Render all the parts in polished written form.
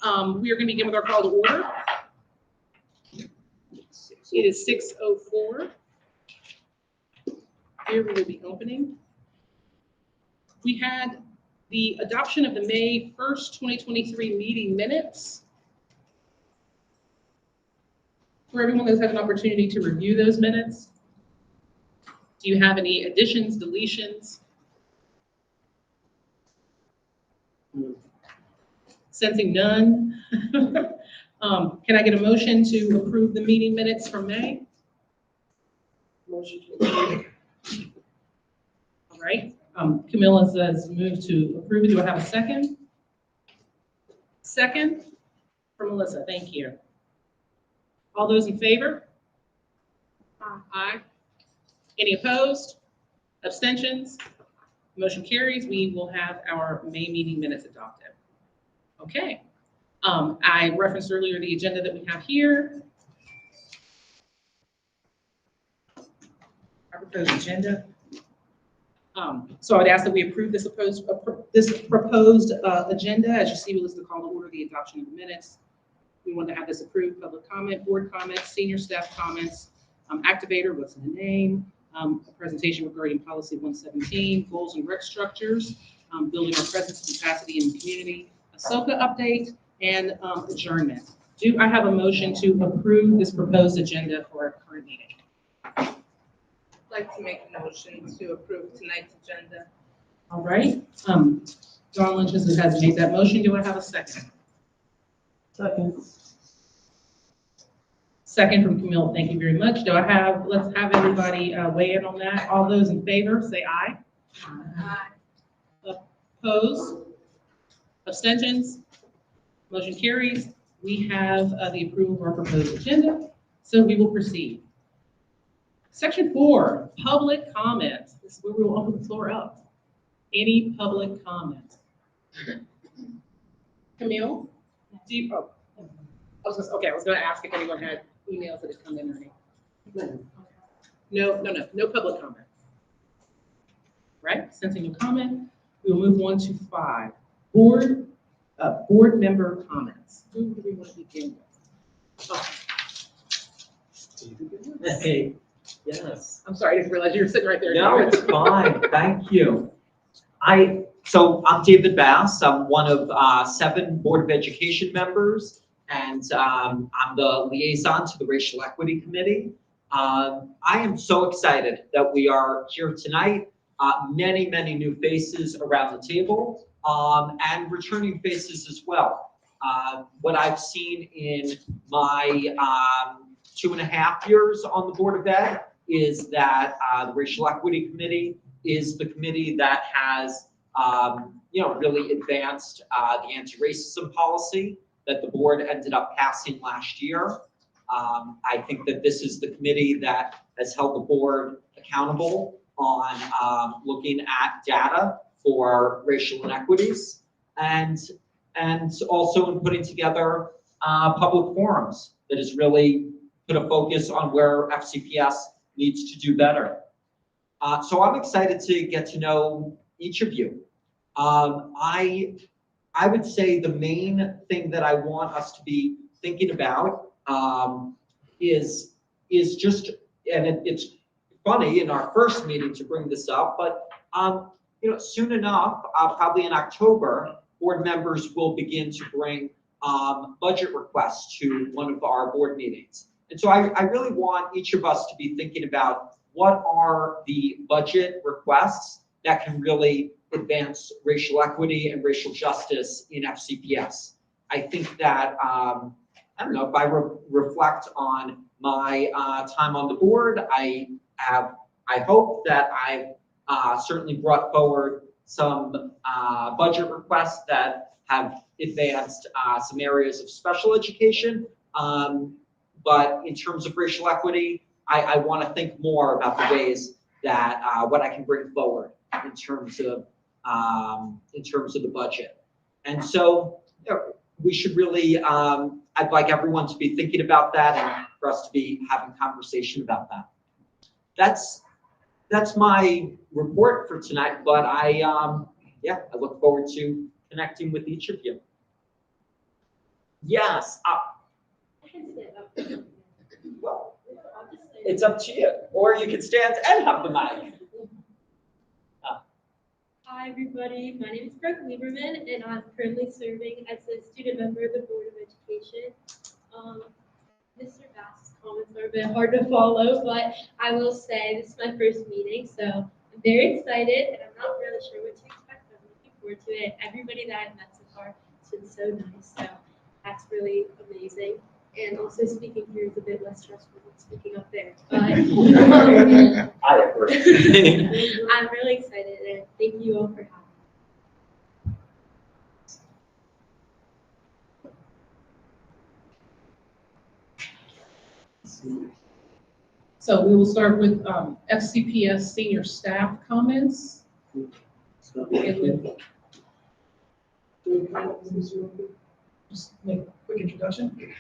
We are going to begin with our call to order. It is 6:04. Here we will be opening. We had the adoption of the May 1st, 2023 meeting minutes. For everyone that's had an opportunity to review those minutes, do you have any additions, deletions? Sensing none. Can I get a motion to approve the meeting minutes from May? Motion to approve. All right. Camilla says move to approve. Do I have a second? Second for Melissa. Thank you. All those in favor? Aye. Any opposed? Abstentions? Motion carries. We will have our May meeting minutes adopted. Okay. I referenced earlier the agenda that we have here. Our proposed agenda. So I would ask that we approve this proposed agenda. As you see, we list the call to order, the adoption of the minutes. We want to have this approved, public comment, board comments, senior staff comments, activator, what's in the name, a presentation regarding policy 117, goals and rec structures, building our presence and capacity in the community, a SOCA update, and adjournment. Do I have a motion to approve this proposed agenda for our current meeting? I'd like to make a motion to approve tonight's agenda. All right. Dawn Lynch has made that motion. Do I have a second? Second. Second from Camille. Thank you very much. Let's have everybody weigh in on that. All those in favor, say aye. Aye. Opposed? Abstentions? Motion carries. We have the approval of our proposed agenda, so we will proceed. Section 4, public comment. This is where we will open the floor up. Any public comment? Camille? I was going to ask if anyone had emails that had come in or anything. No public comment. Right, sensing no comment, we will move on to 5. Board member comments. Who do we want to begin with? Oh. Hey, yes. I'm sorry, I didn't realize you were sitting right there. No, it's fine. Thank you. So I'm David Bass. I'm one of 7 Board of Education members, and I'm the liaison to the Racial Equity Committee. I am so excited that we are here tonight. Many new faces around the table, and returning faces as well. What I've seen in my 2.5 years on the Board of Ed is that the Racial Equity Committee is the committee that has really advanced the anti-racism policy that the board ended up passing last year. I think that this is the committee that has held the board accountable on looking at data for racial inequities and also in putting together public forums that has really put a focus on where FCPS needs to do better. So I'm excited to get to know each of you. I would say the main thing that I want us to be thinking about is just, and it's funny in our first meeting to bring this up, but soon enough, probably in October, board members will begin to bring budget requests to one of our board meetings. And so I really want each of us to be thinking about what are the budget requests that can really advance racial equity and racial justice in FCPS. I think that, if I reflect on my time on the board, I hope that I've certainly brought forward some budget requests that have advanced some areas of special education. But in terms of racial equity, I want to think more about the ways that what I can bring forward in terms of the budget. And so we should really, I'd like everyone to be thinking about that and for us to be having conversation about that. That's my report for tonight, but I look forward to connecting with each of you. Yes, I can stand up. well, I'll just say- it's up to you, or you can stand and have the mic. Hi, everybody. My name is Brooke Lieberman, and I'm currently serving as a student member of the Board of Education. Mr. Bass's comments are a bit hard to follow, but I will say this is my first meeting, so I'm very excited, and I'm not really sure what to expect. I'm looking forward to it. Everybody that I've met so far has been so nice, so that's really amazing. And also speaking here is a bit less stressful than speaking up there, but I agree. I'm really excited, and thank you all for having me. So we will start with FCPS senior staff comments. And with- Just make a quick introduction.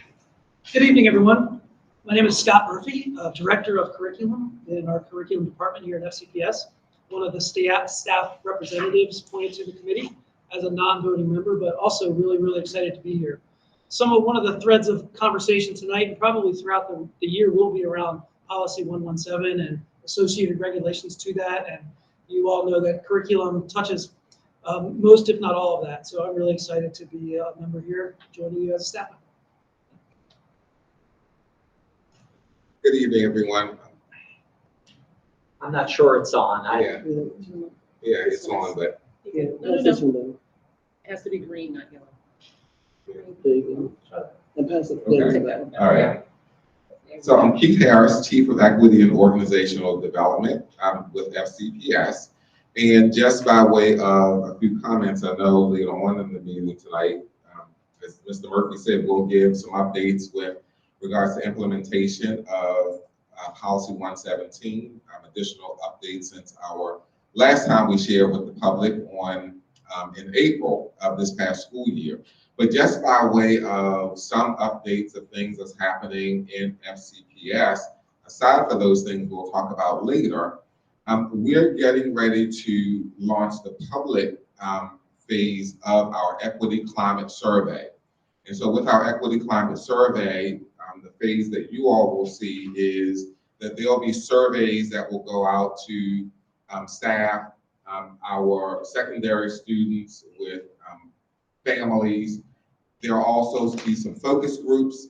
Good evening, everyone. My name is Scott Murphy, Director of Curriculum in our curriculum department here at FCPS. One of the staff representatives appointed to the committee as a non-voting member, but also really, really excited to be here. One of the threads of conversation tonight and probably throughout the year will be around Policy 117 and associated regulations to that. And you all know that curriculum touches most, if not all of that. So I'm really excited to be a member here, joining you as a staff member. Good evening, everyone. I'm not sure it's on. Yeah, it's on, but No, it has to be green, not yellow. okay. All right. So I'm Keith Harris, Chief of Equity and Organizational Development with FCPS. And just by way of a few comments, I know later on in the meeting tonight, as Mr. Murphy said, we'll give some updates with regards to implementation of Policy 117, additional updates since our last time we shared with the public on in April of this past school year. But just by way of some updates of things that's happening in FCPS, aside from those things we'll talk about later, we're getting ready to launch the public phase of our Equity Climate Survey. And so with our Equity Climate Survey, the phase that you all will see is that there'll be surveys that will go out to staff, our secondary students with families. There will also be some focus groups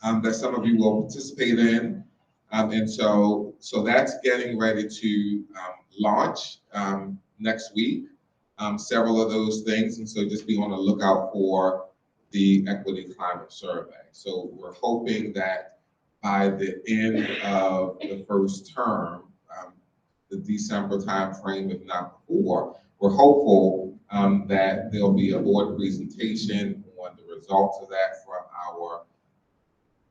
that some of you will participate in. And so that's getting ready to launch next week, several of those things. And so just be on the lookout for the Equity Climate Survey. So we're hoping that by the end of the first term, the December timeframe, if not before, we're hopeful that there'll be a board presentation on the results of that from our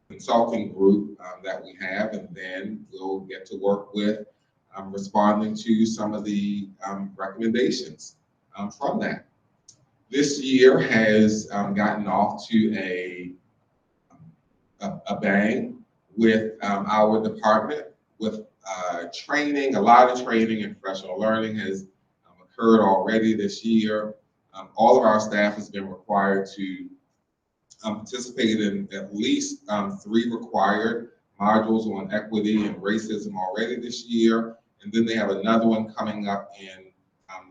consulting group that we have, and then we'll get to work with responding to some of the recommendations from that. This year has gotten off to a bang with our department, with training. A lot of training and professional learning has occurred already this year. All of our staff has been required to participate in at least 3 required modules on equity and racism already this year. And then they have another one coming up in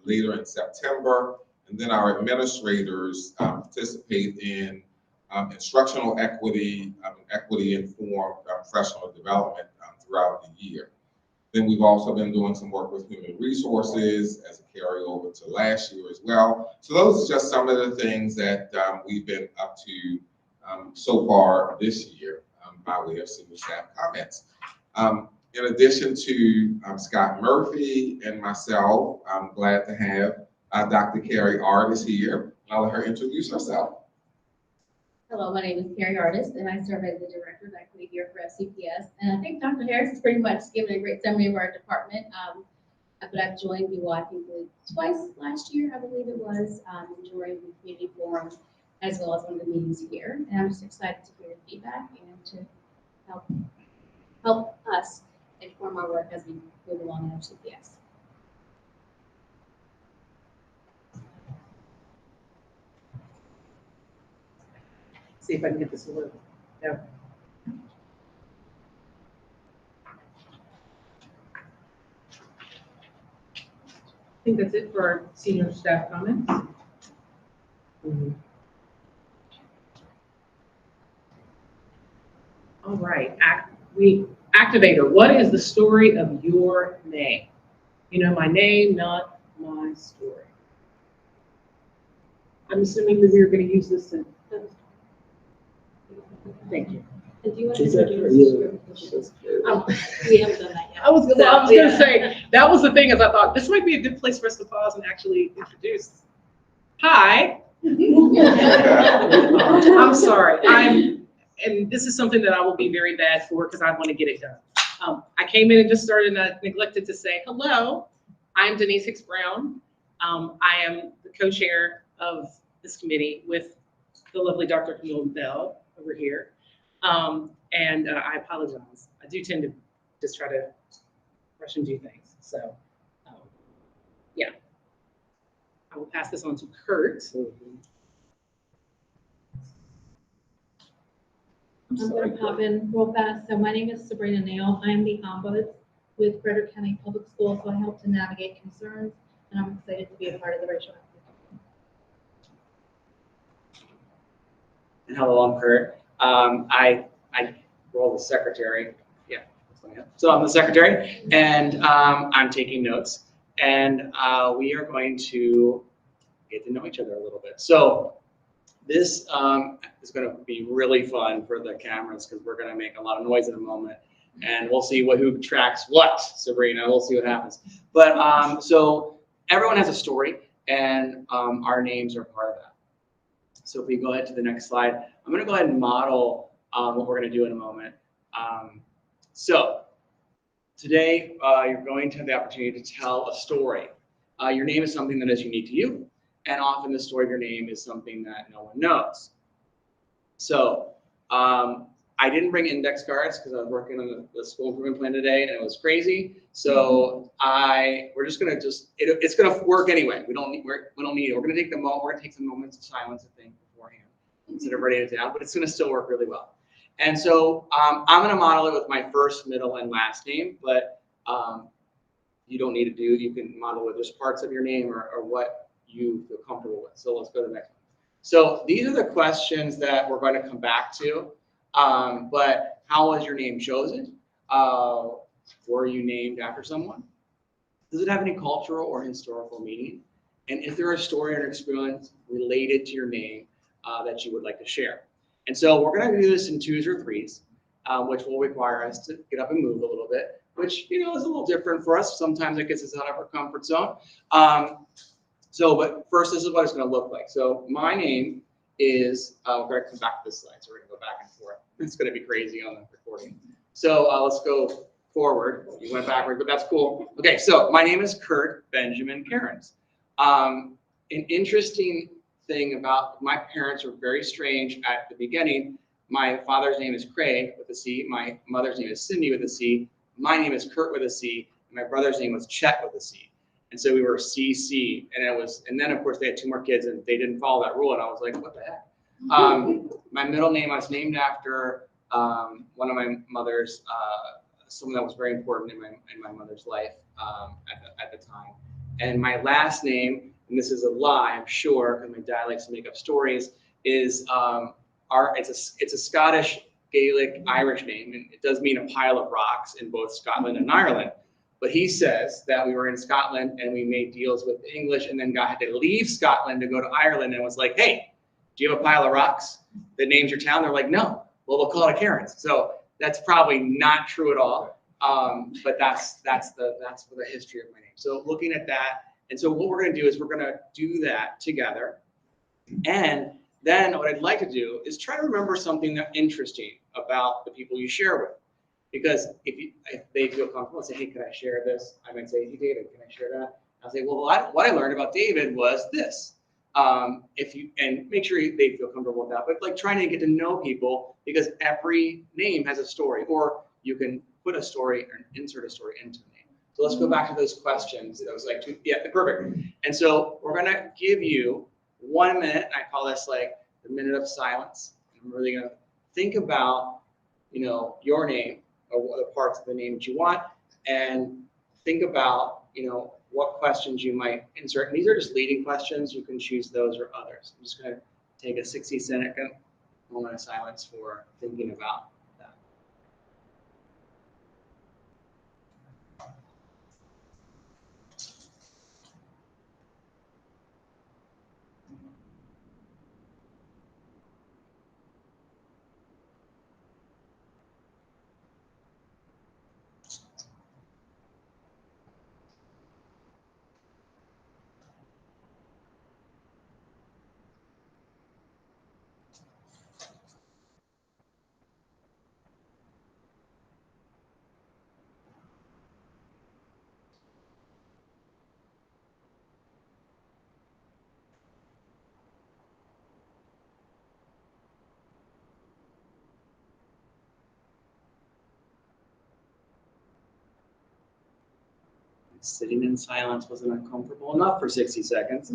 later in September. And then our administrators participate in instructional equity, equity-informed professional development throughout the year. Then we've also been doing some work with human resources as a carryover to last year as well. So those are just some of the things that we've been up to so far this year by way of senior staff comments. In addition to Scott Murphy and myself, I'm glad to have Dr. Carrie Artis here. I'll let her introduce herself. Hello, my name is Carrie Artis, and I serve as the Director of Equity here for FCPS. And I think Dr. Harris has pretty much given a great summary of our department. But I've joined you, I think, twice last year, I believe it was, during the community forum, as well as one of the meetings here. And I'm just excited to hear your feedback and to help us inform our work as we move along in FCPS. See if I can get this to work. No. I think that's it for our senior staff comments. All right, Activator, what is the story of your name? You know my name, not my story. I'm assuming that we are going to use this in. Thank you. And do you want to Is that introduce? We haven't done that yet. I was gonna say, that was the thing, is I thought this might be a good place for us to pause and actually introduce. Hi. I'm sorry, and this is something that I will be very bad for because I want to get it done. I came in and just started and I neglected to say, hello, I'm Denise Hicks Brown. I am the co-chair of this committee with the lovely Dr. Camille Bell over here. And I apologize. I do tend to just try to rush and do things. So, yeah. I will pass this on to Kurt. I'm going to pop in real fast. So my name is Sabrina Nail. I'm the ombuds with Frederick County Public Schools. So I help to navigate concerns, and I'm excited to be a part of the racial equity. And hello, I'm Kurt. I role the secretary. Yeah. So I'm the secretary, and I'm taking notes. And we are going to get to know each other a little bit. So this is going to be really fun for the cameras because we're going to make a lot of noise in a moment, and we'll see who tracks what. Sabrina, we'll see what happens. But so everyone has a story, and our names are part of that. So if we go ahead to the next slide, I'm going to go ahead and model what we're going to do in a moment. So today, you're going to have the opportunity to tell a story. Your name is something that is unique to you, and often the story of your name is something that no one knows. So I didn't bring index cards because I was working on the school improvement plan today, and it was crazy. So we're just gonna it's gonna work anyway. We don't need it. We're gonna take some moments of silence, I think, beforehand instead of writing it down, but it's gonna still work really well. And so I'm gonna model it with my first, middle, and last name, but you don't need to do. You can model with just parts of your name or what you feel comfortable with. So let's go to the next one. So these are the questions that we're going to come back to. But how was your name chosen? Were you named after someone? Does it have any cultural or historical meaning? And is there a story or experience related to your name that you would like to share? And so we're going to do this in 2s or 3s, which will require us to get up and move a little bit, which is a little different for us. Sometimes it gets us out of our comfort zone. But first, this is what it's going to look like. So my name is, we're going to come back to this slide, so we're going to go back and forth. It's going to be crazy on the recording. So let's go forward. You went backward, but that's cool. Okay, so my name is Kurt Benjamin Cairns. An interesting thing about my parents were very strange at the beginning. My father's name is Craig with a C. My mother's name is Cindy with a C. My name is Kurt with a C. And my brother's name was Chet with a C. And so we were CC, and then of course they had 2 more kids and they didn't follow that rule, and I was like, what the heck? My middle name I was named after one of my mother's, someone that was very important in my mother's life at the time. And my last name, and this is a lie, I'm sure, because my dad likes to make up stories, is it's a Scottish, Gaelic, Irish name, and it does mean a pile of rocks in both Scotland and Ireland. But he says that we were in Scotland and we made deals with the English, and then had to leave Scotland to go to Ireland, and was like, hey, do you have a pile of rocks that names your town? They're like, no. Well, we'll call it a Cairns. So that's probably not true at all. But that's the history of my name. So looking at that, and so what we're going to do is we're going to do that together. And then what I'd like to do is try to remember something that's interesting about the people you share with. Because if they feel comfortable and say, hey, could I share this? I might say, hey, David, can I share that? I'll say, well, what I learned about David was this. And make sure they feel comfortable with that. But like trying to get to know people, because every name has a story, or you can put a story or insert a story into a name. So let's go back to those questions. That was like, yeah, perfect. And so we're going to give you 1 minute. I call this like the minute of silence. And I'm really gonna think about, your name or what the parts of the name that you want, and think about, what questions you might insert. And these are just leading questions. You can choose those or others. I'm just gonna take a 60-second moment of silence for thinking about that. Sitting in silence wasn't uncomfortable enough for 60 seconds.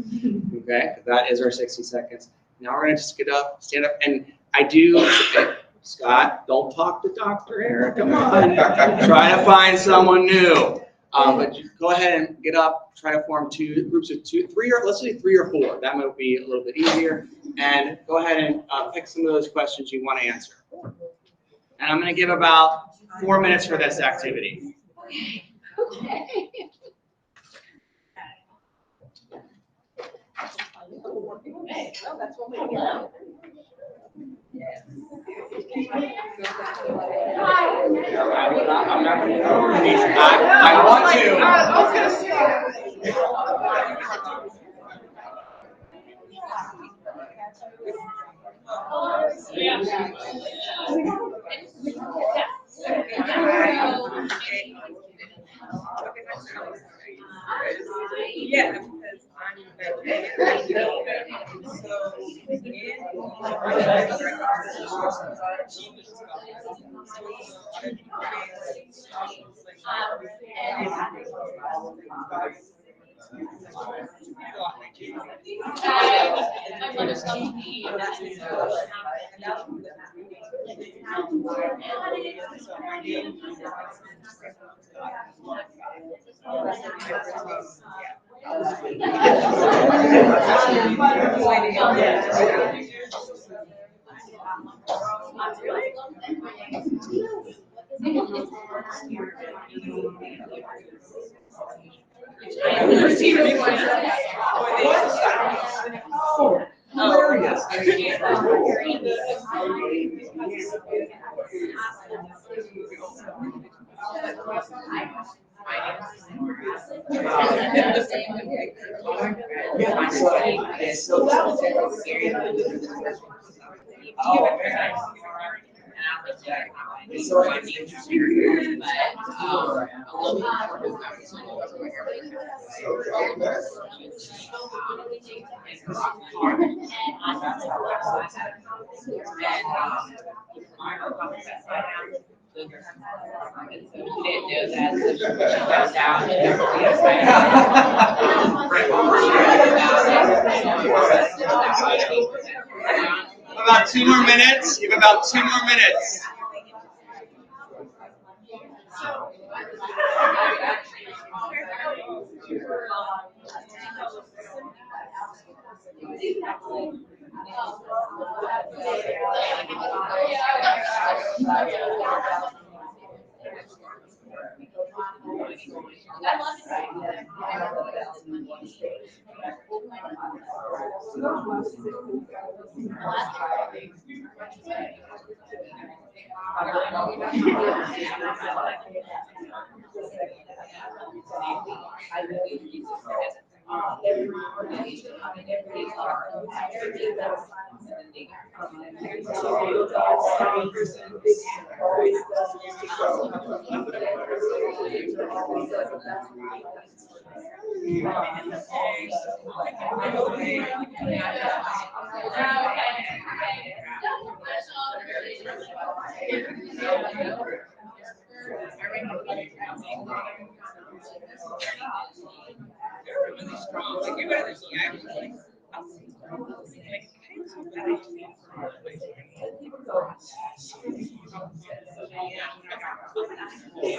Okay, that is our 60 seconds. Now we're gonna just get up, stand up, and I do, Scott, don't talk to Dr. Eric, come on. Try to find someone new. But you go ahead and get up, try to form groups of three, or let's say 3 or 4. That might be a little bit easier. And go ahead and pick some of those questions you want to answer. And I'm gonna give about 4 minutes for this activity. Okay. I'm not gonna go. I want to. Yeah, because About 2 more minutes. You have about 2 more minutes.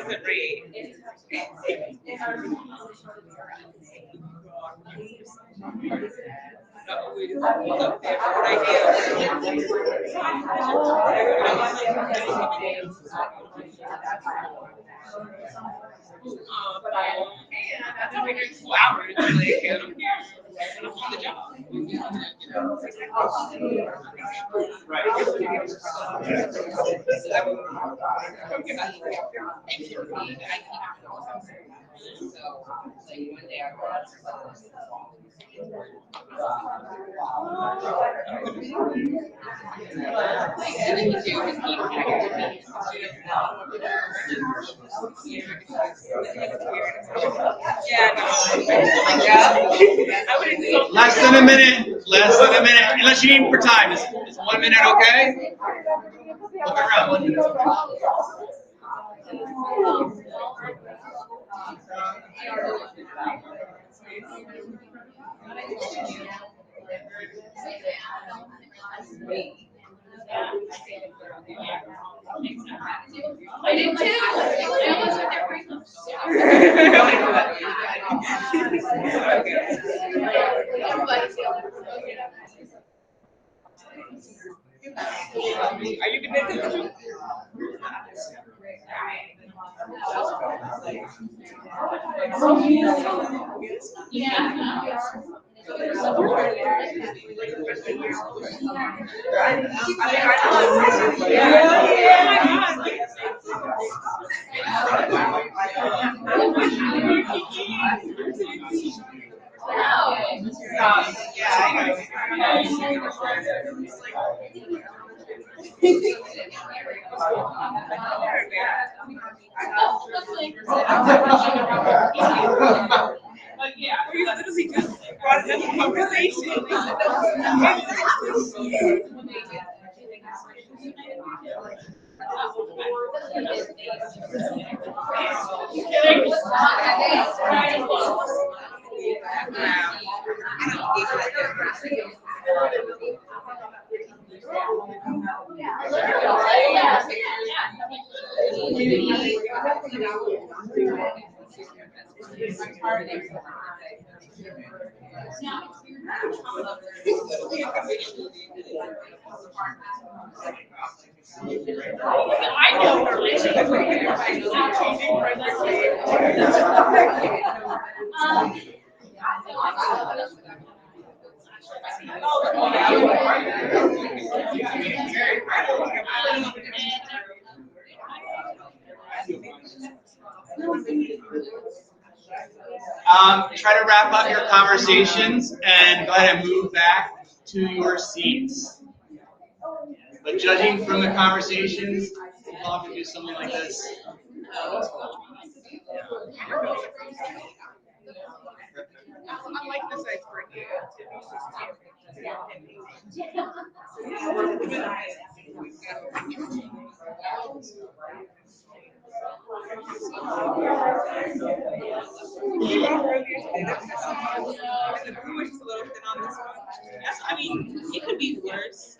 wasn't right. I've been here 2 hours, like, and I'm here, and I'm on the job. Yeah, no, I would insult. Less than a minute, unless you need for time. Is 1 minute okay? Look around. I did too. I almost went there pretty much. Are you convinced? But yeah, we literally just brought it up in conversation. I know her Try to wrap up your conversations and go ahead and move back to your seats. But judging from the conversations, we'll have to do something like this. I like this icebreaker. I mean, it could be worse.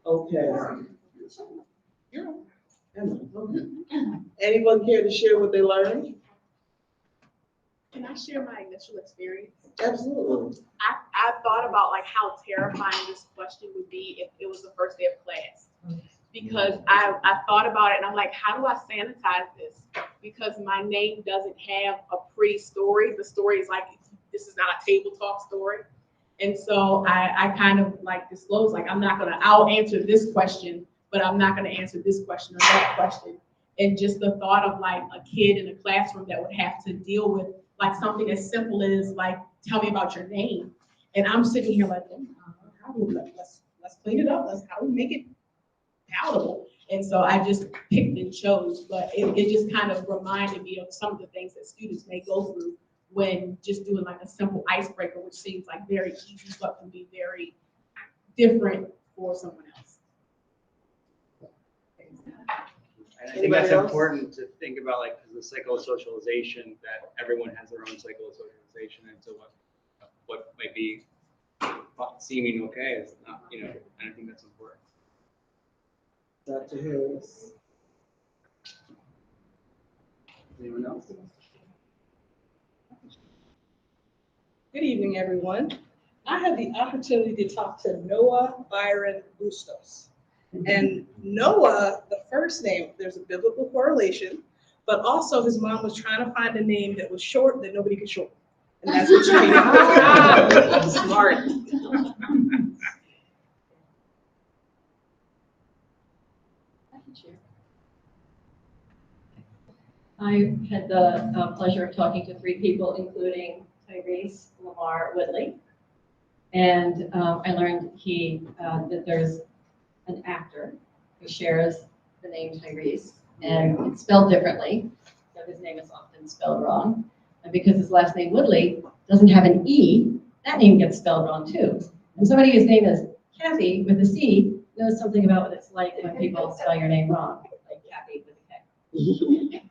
Okay. Anyone care to share what they learned? Can I share my initial experience? Absolutely. I thought about like how terrifying this question would be if it was the first day of class. Because I thought about it and I'm like, how do I sanitize this? Because my name doesn't have a pretty story. The story is like, this is not a table talk story. And so I kind of like disclose, like, I'll answer this question, but I'm not gonna answer this question or that question. And just the thought of like a kid in a classroom that would have to deal with like something as simple as like, tell me about your name. And I'm sitting here like, let's clean it up. How do we make it palatable? And so I just picked and chose, but it just kind of reminded me of some of the things that students may go through when just doing like a simple icebreaker, which seems like very easy, but can be very different for someone else. I think that's important to think about, like, the psychosocialization, that everyone has their own psychosocialization, and so what might be seeming okay is not, you know, I think that's important. Dr. Harris. Anyone else? Good evening, everyone. I had the opportunity to talk to Noah Byron Bustos. And Noah, the first name, there's a biblical correlation, but also his mom was trying to find a name that was short that nobody could shorten. And that's what you made. Smart. I had the pleasure of talking to 3 people, including Tyrese Lamar Whitley. And I learned that there's an actor who shares the name Tyrese, and it's spelled differently. So his name is often spelled wrong. And because his last name Whitley doesn't have an E, that name gets spelled wrong too. And somebody whose name is Kathy with a C knows something about what it's like when people spell your name wrong, like Kathy with a K.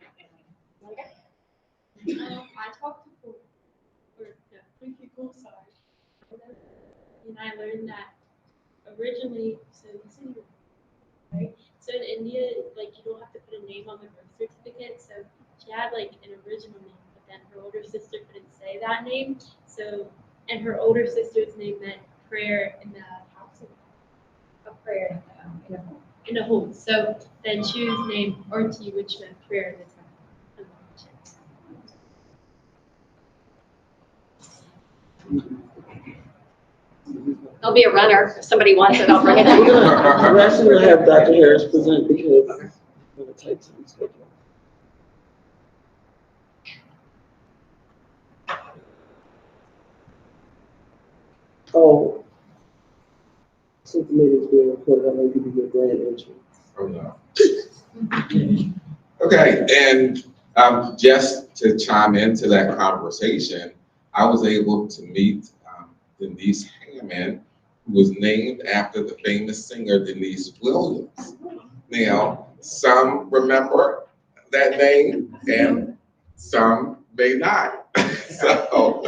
I talked to 3 people, sorry. And I learned that originally, right? So in India, like you don't have to put a name on the birth certificate. So she had like an original name, but then her older sister couldn't say that name. So, and her older sister's name meant prayer in the house, a prayer in a home. So then she was named Arti, which meant prayer in the temple. There'll be a runner. If somebody wants it, I'll bring it We're in. gonna actually have Dr. Harris present because we're gonna take some schedule. Oh, since the meeting's being recorded, I'm gonna give you a grand entry. Oh, no. Okay, and just to chime into that conversation, I was able to meet Denise Hammond, who was named after the famous singer Denise Williams. Now, some remember that name and some may not. So,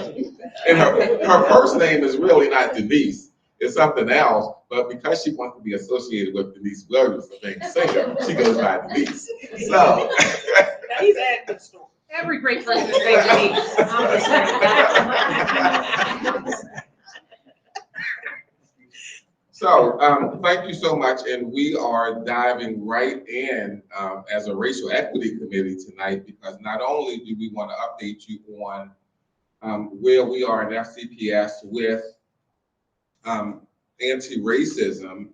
and her first name is really not Denise, it's something else, but because she wants to be associated with Denise Williams, the famous singer, she goes by Denise. So. He's at the store. Every great person is named Denise. I'm just saying. So, thank you so much, and we are diving right in as a racial equity committee tonight, because not only do we want to update you on where we are in FCPS with anti-racism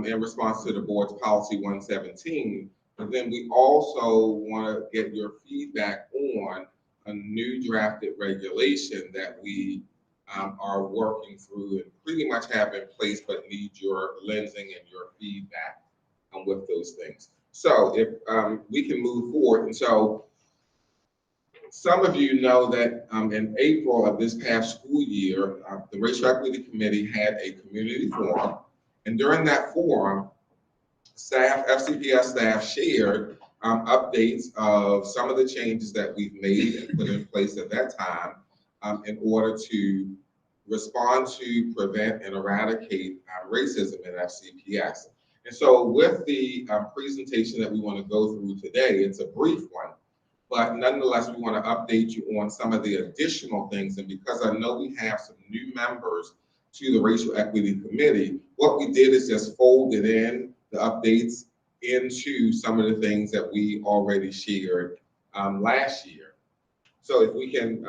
in response to the board's policy 117, but then we also want to get your feedback on a new drafted regulation that we are working through and pretty much have in place, but need your lensing and your feedback with those things. So if we can move forward. And so some of you know that in April of this past school year, the Racial Equity Committee had a community forum. And during that forum, staff, FCPS staff shared updates of some of the changes that we've made and put in place at that time in order to respond to, prevent, and eradicate racism in FCPS. And so with the presentation that we want to go through today, it's a brief one, but nonetheless, we want to update you on some of the additional things. And because I know we have some new members to the Racial Equity Committee, what we did is just folded in the updates into some of the things that we already shared last year. So if we can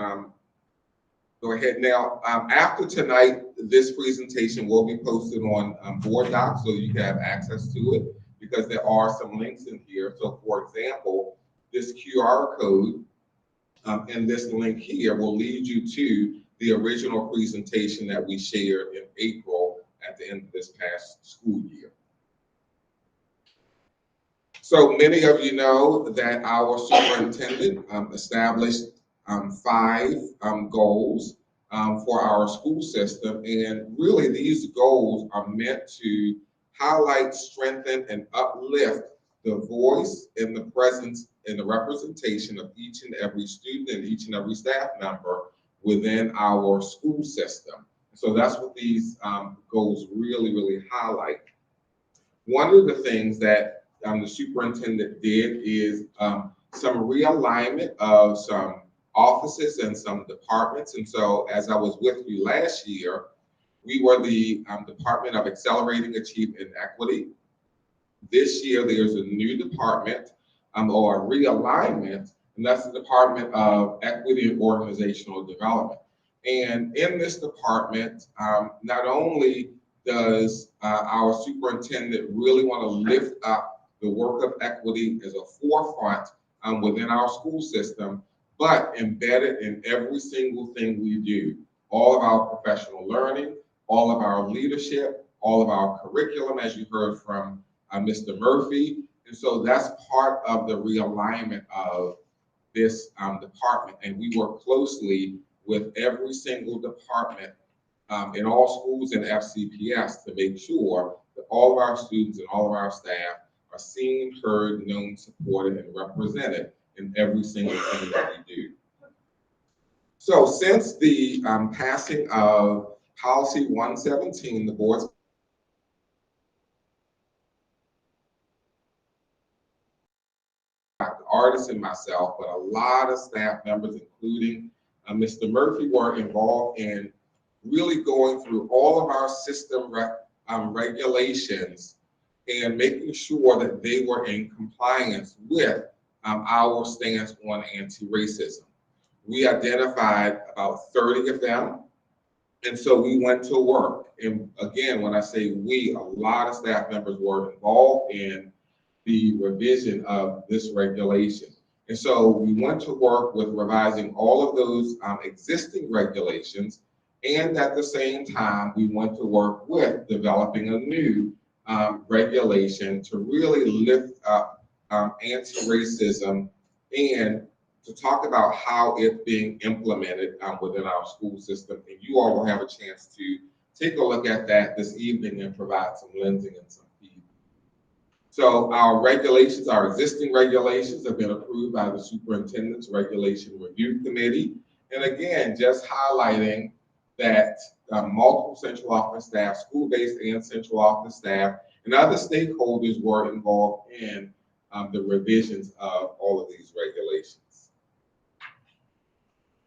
go ahead now. After tonight, this presentation will be posted on Board Docs, so you can have access to it, because there are some links in here. So for example, this QR code and this link here will lead you to the original presentation that we shared in April at the end of this past school year. So many of you know that our superintendent established 5 goals for our school system. And really these goals are meant to highlight, strengthen, and uplift the voice and the presence and the representation of each and every student and each and every staff member within our school system. So that's what these goals really highlight. One of the things that the superintendent did is some realignment of some offices and some departments. And so as I was with you last year, we were the Department of Accelerating Achievement and Equity. This year, there's a new department or a realignment, and that's the Department of Equity and Organizational Development. And in this department, not only does our superintendent really want to lift up the work of equity as a forefront within our school system, but embed it in every single thing we do. All of our professional learning, all of our leadership, all of our curriculum, as you heard from Mr. Murphy. And so that's part of the realignment of this department. And we work closely with every single department in all schools in FCPS to make sure that all of our students and all of our staff are seen, heard, known, supported, and represented in every single thing that we do. So since the passing of Policy 117, the board's Dr. Artis and myself, but a lot of staff members, including Mr. Murphy, were involved in really going through all of our system regulations and making sure that they were in compliance with our stance on anti-racism. We identified about 30 of them, and so we went to work. And again, when I say we, a lot of staff members were involved in the revision of this regulation. And so we went to work with revising all of those existing regulations, and at the same time, we went to work with developing a new regulation to really lift up anti-racism and to talk about how it's being implemented within our school system. And you all will have a chance to take a look at that this evening and provide some lensing and some feedback. So our regulations, our existing regulations have been approved by the Superintendent's Regulation Review Committee. And again, just highlighting that multiple central office staff, school-based and central office staff, and other stakeholders were involved in the revisions of all of these regulations.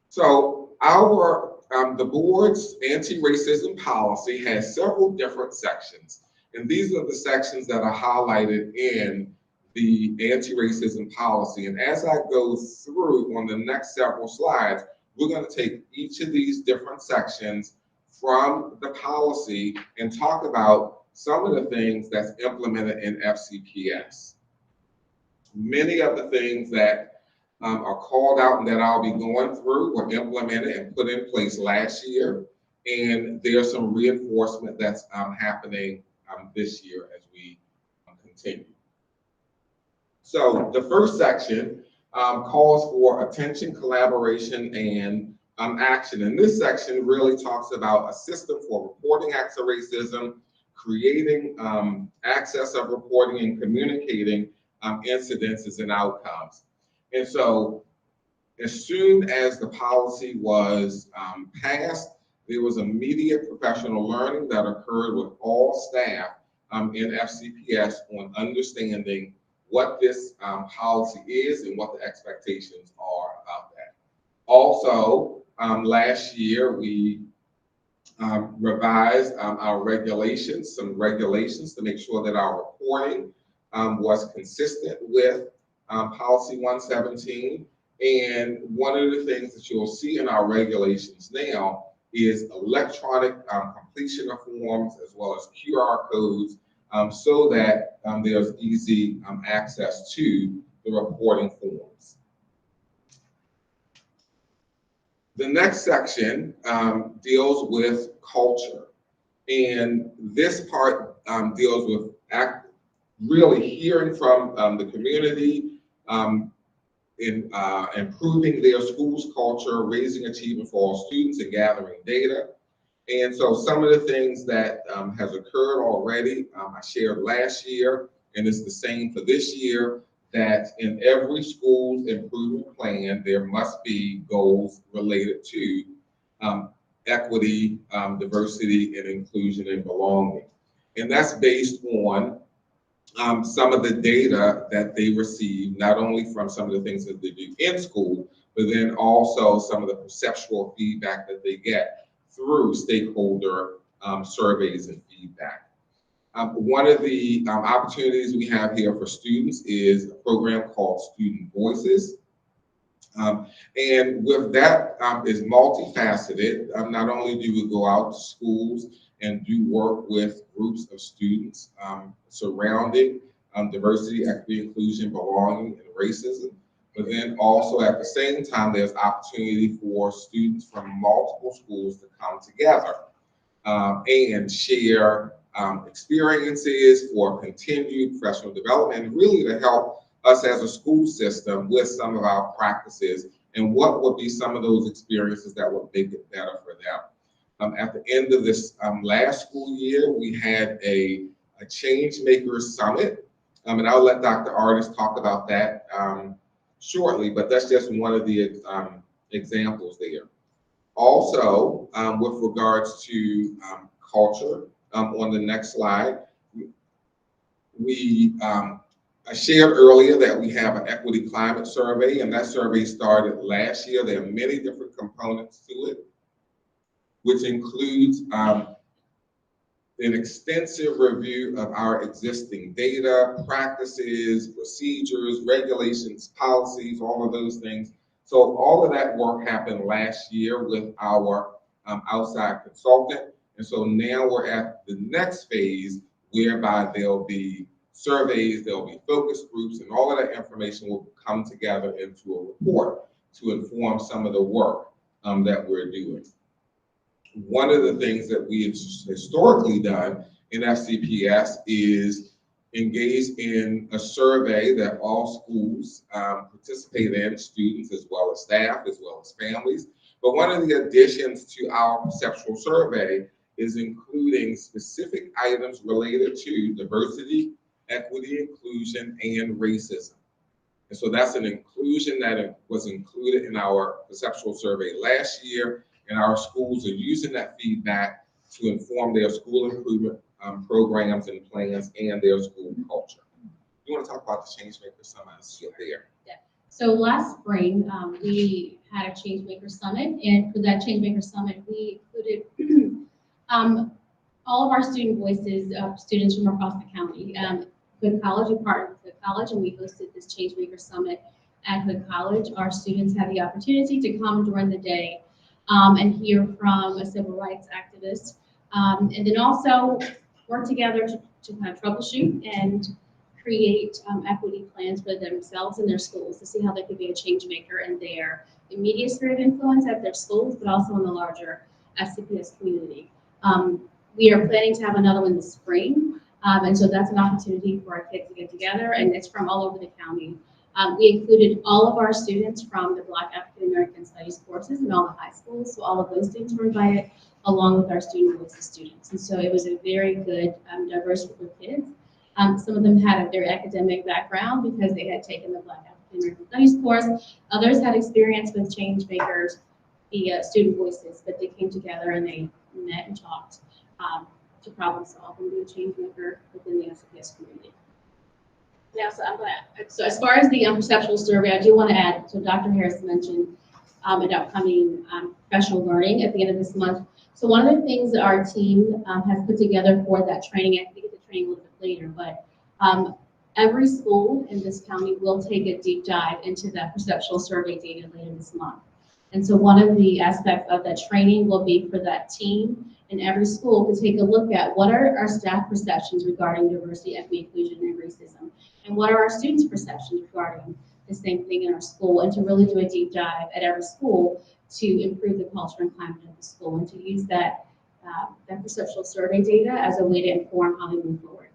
So our the board's anti-racism policy has several different sections, and these are the sections that are highlighted in the anti-racism policy. And as I go through on the next several slides, we're going to take each of these different sections from the policy and talk about some of the things that's implemented in FCPS. Many of the things that are called out and that I'll be going through were implemented and put in place last year. And there's some reinforcement that's happening this year as we continue. So the first section calls for attention, collaboration, and action. And this section really talks about a system for reporting acts of racism, creating access of reporting and communicating incidences and outcomes. And so as soon as the policy was passed, there was immediate professional learning that occurred with all staff in FCPS on understanding what this policy is and what the expectations are about that. Also, last year we revised our regulations, some regulations to make sure that our reporting was consistent with Policy 117. And one of the things that you'll see in our regulations now is electronic completion of forms as well as QR codes so that there's easy access to the reporting forms. The next section deals with culture. And this part deals with really hearing from the community in improving their school's culture, raising achievement for all students, and gathering data. And so some of the things that has occurred already, I shared last year, and it's the same for this year, that in every school's improvement plan, there must be goals related to equity, diversity, and inclusion and belonging. And that's based on some of the data that they receive, not only from some of the things that they do in school, but then also some of the perceptual feedback that they get through stakeholder surveys and feedback. One of the opportunities we have here for students is a program called Student Voices. And with that is multifaceted. Not only do we go out to schools and do work with groups of students surrounding diversity, equity, inclusion, belonging, and racism, but then also at the same time, there's opportunity for students from multiple schools to come together and share experiences for continued professional development, and really to help us as a school system with some of our practices and what would be some of those experiences that would make it better for them. At the end of this last school year, we had a Change Makers Summit, and I'll let Dr. Artis talk about that shortly, but that's just one of the examples there. Also, with regards to culture, on the next slide, I shared earlier that we have an equity climate survey, and that survey started last year. There are many different components to it, which includes an extensive review of our existing data, practices, procedures, regulations, policies, all of those things. So all of that work happened last year with our outside consultant. And so now we're at the next phase whereby there'll be surveys, there'll be focus groups, and all of that information will come together into a report to inform some of the work that we're doing. One of the things that we've historically done in FCPS is engage in a survey that all schools participate in, students as well as staff, as well as families. But one of the additions to our perceptual survey is including specific items related to diversity, equity, inclusion, and racism. And so that's an inclusion that was included in our perceptual survey last year, and our schools are using that feedback to inform their school improvement programs and plans and their school culture. You want to talk about the Change Makers Summit? There. Yeah. So last spring, we had a Change Makers Summit, and for that Change Makers Summit, we included all of our student voices, students from across the county. Hood College, we partnered with Hood College, and we hosted this Change Makers Summit at Hood College. Our students had the opportunity to come during the day and hear from a civil rights activist, and then also work together to kind of troubleshoot and create equity plans for themselves and their schools to see how they could be a change maker in their immediate sphere of influence at their schools, but also in the larger FCPS community. We are planning to have another one this spring, and so that's an opportunity for our kids to get together, and it's from all over the county. We included all of our students from the Black African American Studies courses in all the high schools, so all of those students were invited, along with our Student Voices students. And so it was a very good, diverse group of kids. Some of them had their academic background because they had taken the Black African American Studies course. Others had experience with change makers, the Student Voices, but they came together and they met and talked to problem solve and be a change maker within the FCPS community. Yeah, so I'm glad. So as far as the perceptual survey, I do want to add, so Dr. Harris mentioned an upcoming professional learning at the end of this month. So one of the things that our team has put together for that training, I can get the training a little bit later, but every school in this county will take a deep dive into that perceptual survey data later this month. And so one of the aspects of that training will be for that team in every school to take a look at what are our staff perceptions regarding diversity, equity, inclusion, and racism, and what are our students' perceptions regarding the same thing in our school, and to really do a deep dive at every school to improve the culture and climate of the school, and to use that perceptual survey data as a way to inform how we move forward.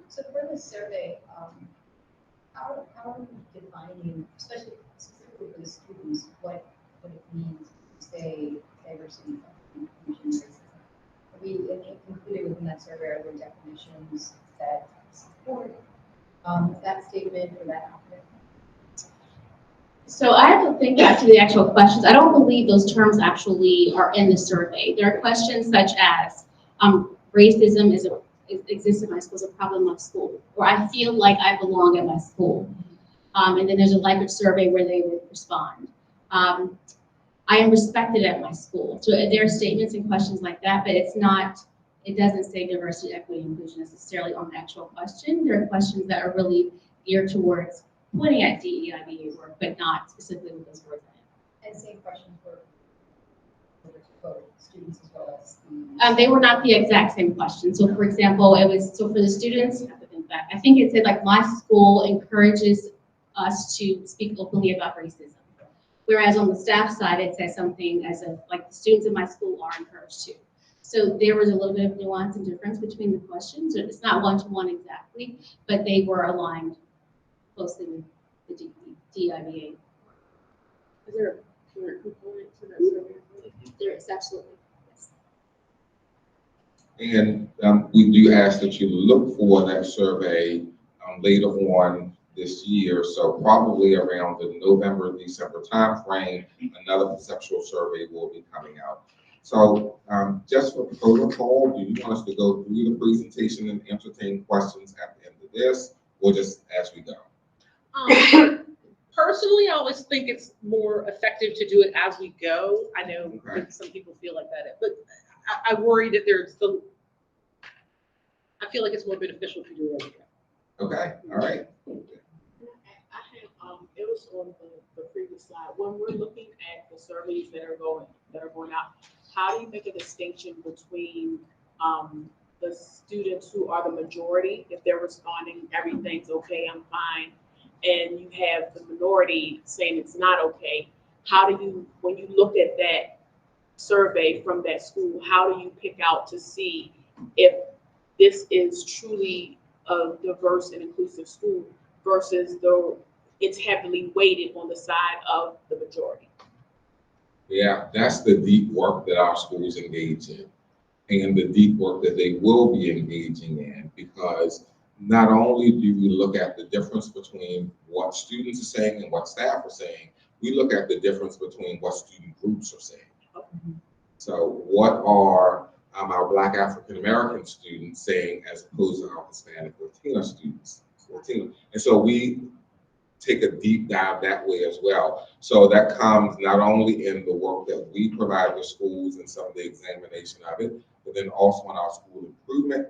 So for the survey, how are we defining, especially specifically for the students, what it means to say diversity, inclusion, racism? Are we included within that survey? Are there definitions that support that statement or that outfit? So I have to think back to the actual questions. I don't believe those terms actually are in the survey. There are questions such as, racism exists in my school, is a problem of school, or I feel like I belong at my school. And then there's a Likert survey where they would respond. I am respected at my school. So there are statements and questions like that, but it doesn't say diversity, equity, inclusion necessarily on the actual question. There are questions that are really geared towards pointing at DEIBA work, but not specifically with those words in it. And same question for both students as well as the. They were not the exact same question. So for example, so for the students, I have to think back. I think it said like, my school encourages us to speak openly about racism. Whereas on the staff side, it says something as if like the students in my school are encouraged to. So there was a little bit of nuance and difference between the questions. It's not one-to-one exactly, but they were aligned closely with the DIBA. Is there a current component to that survey? There is, absolutely, yes. And we do ask that you look for that survey later on this year. So probably around the November, December timeframe, another conceptual survey will be coming out. So just for protocol, do you want us to go through the presentation and entertain questions at the end of this, or just as we go? Personally, I always think it's more effective to do it as we go. I know that some people feel like that, but I worry that I feel like it's more beneficial to do it as we go. Okay, all right. It was on the previous slide. When we're looking at the surveys that are going out, how do you make a distinction between the students who are the majority, if they're responding, everything's okay, I'm fine, and you have the minority saying it's not okay? How do you, when you look at that survey from that school, how do you pick out to see if this is truly a diverse and inclusive school versus it's heavily weighted on the side of the majority? Yeah, that's the deep work that our schools engage in, and the deep work that they will be engaging in, because not only do we look at the difference between what students are saying and what staff are saying, we look at the difference between what student groups are saying. So what are our Black African American students saying as opposed to our Hispanic Latino students? And so we take a deep dive that way as well. So that comes not only in the work that we provide the schools and some of the examination of it, but then also in our school improvement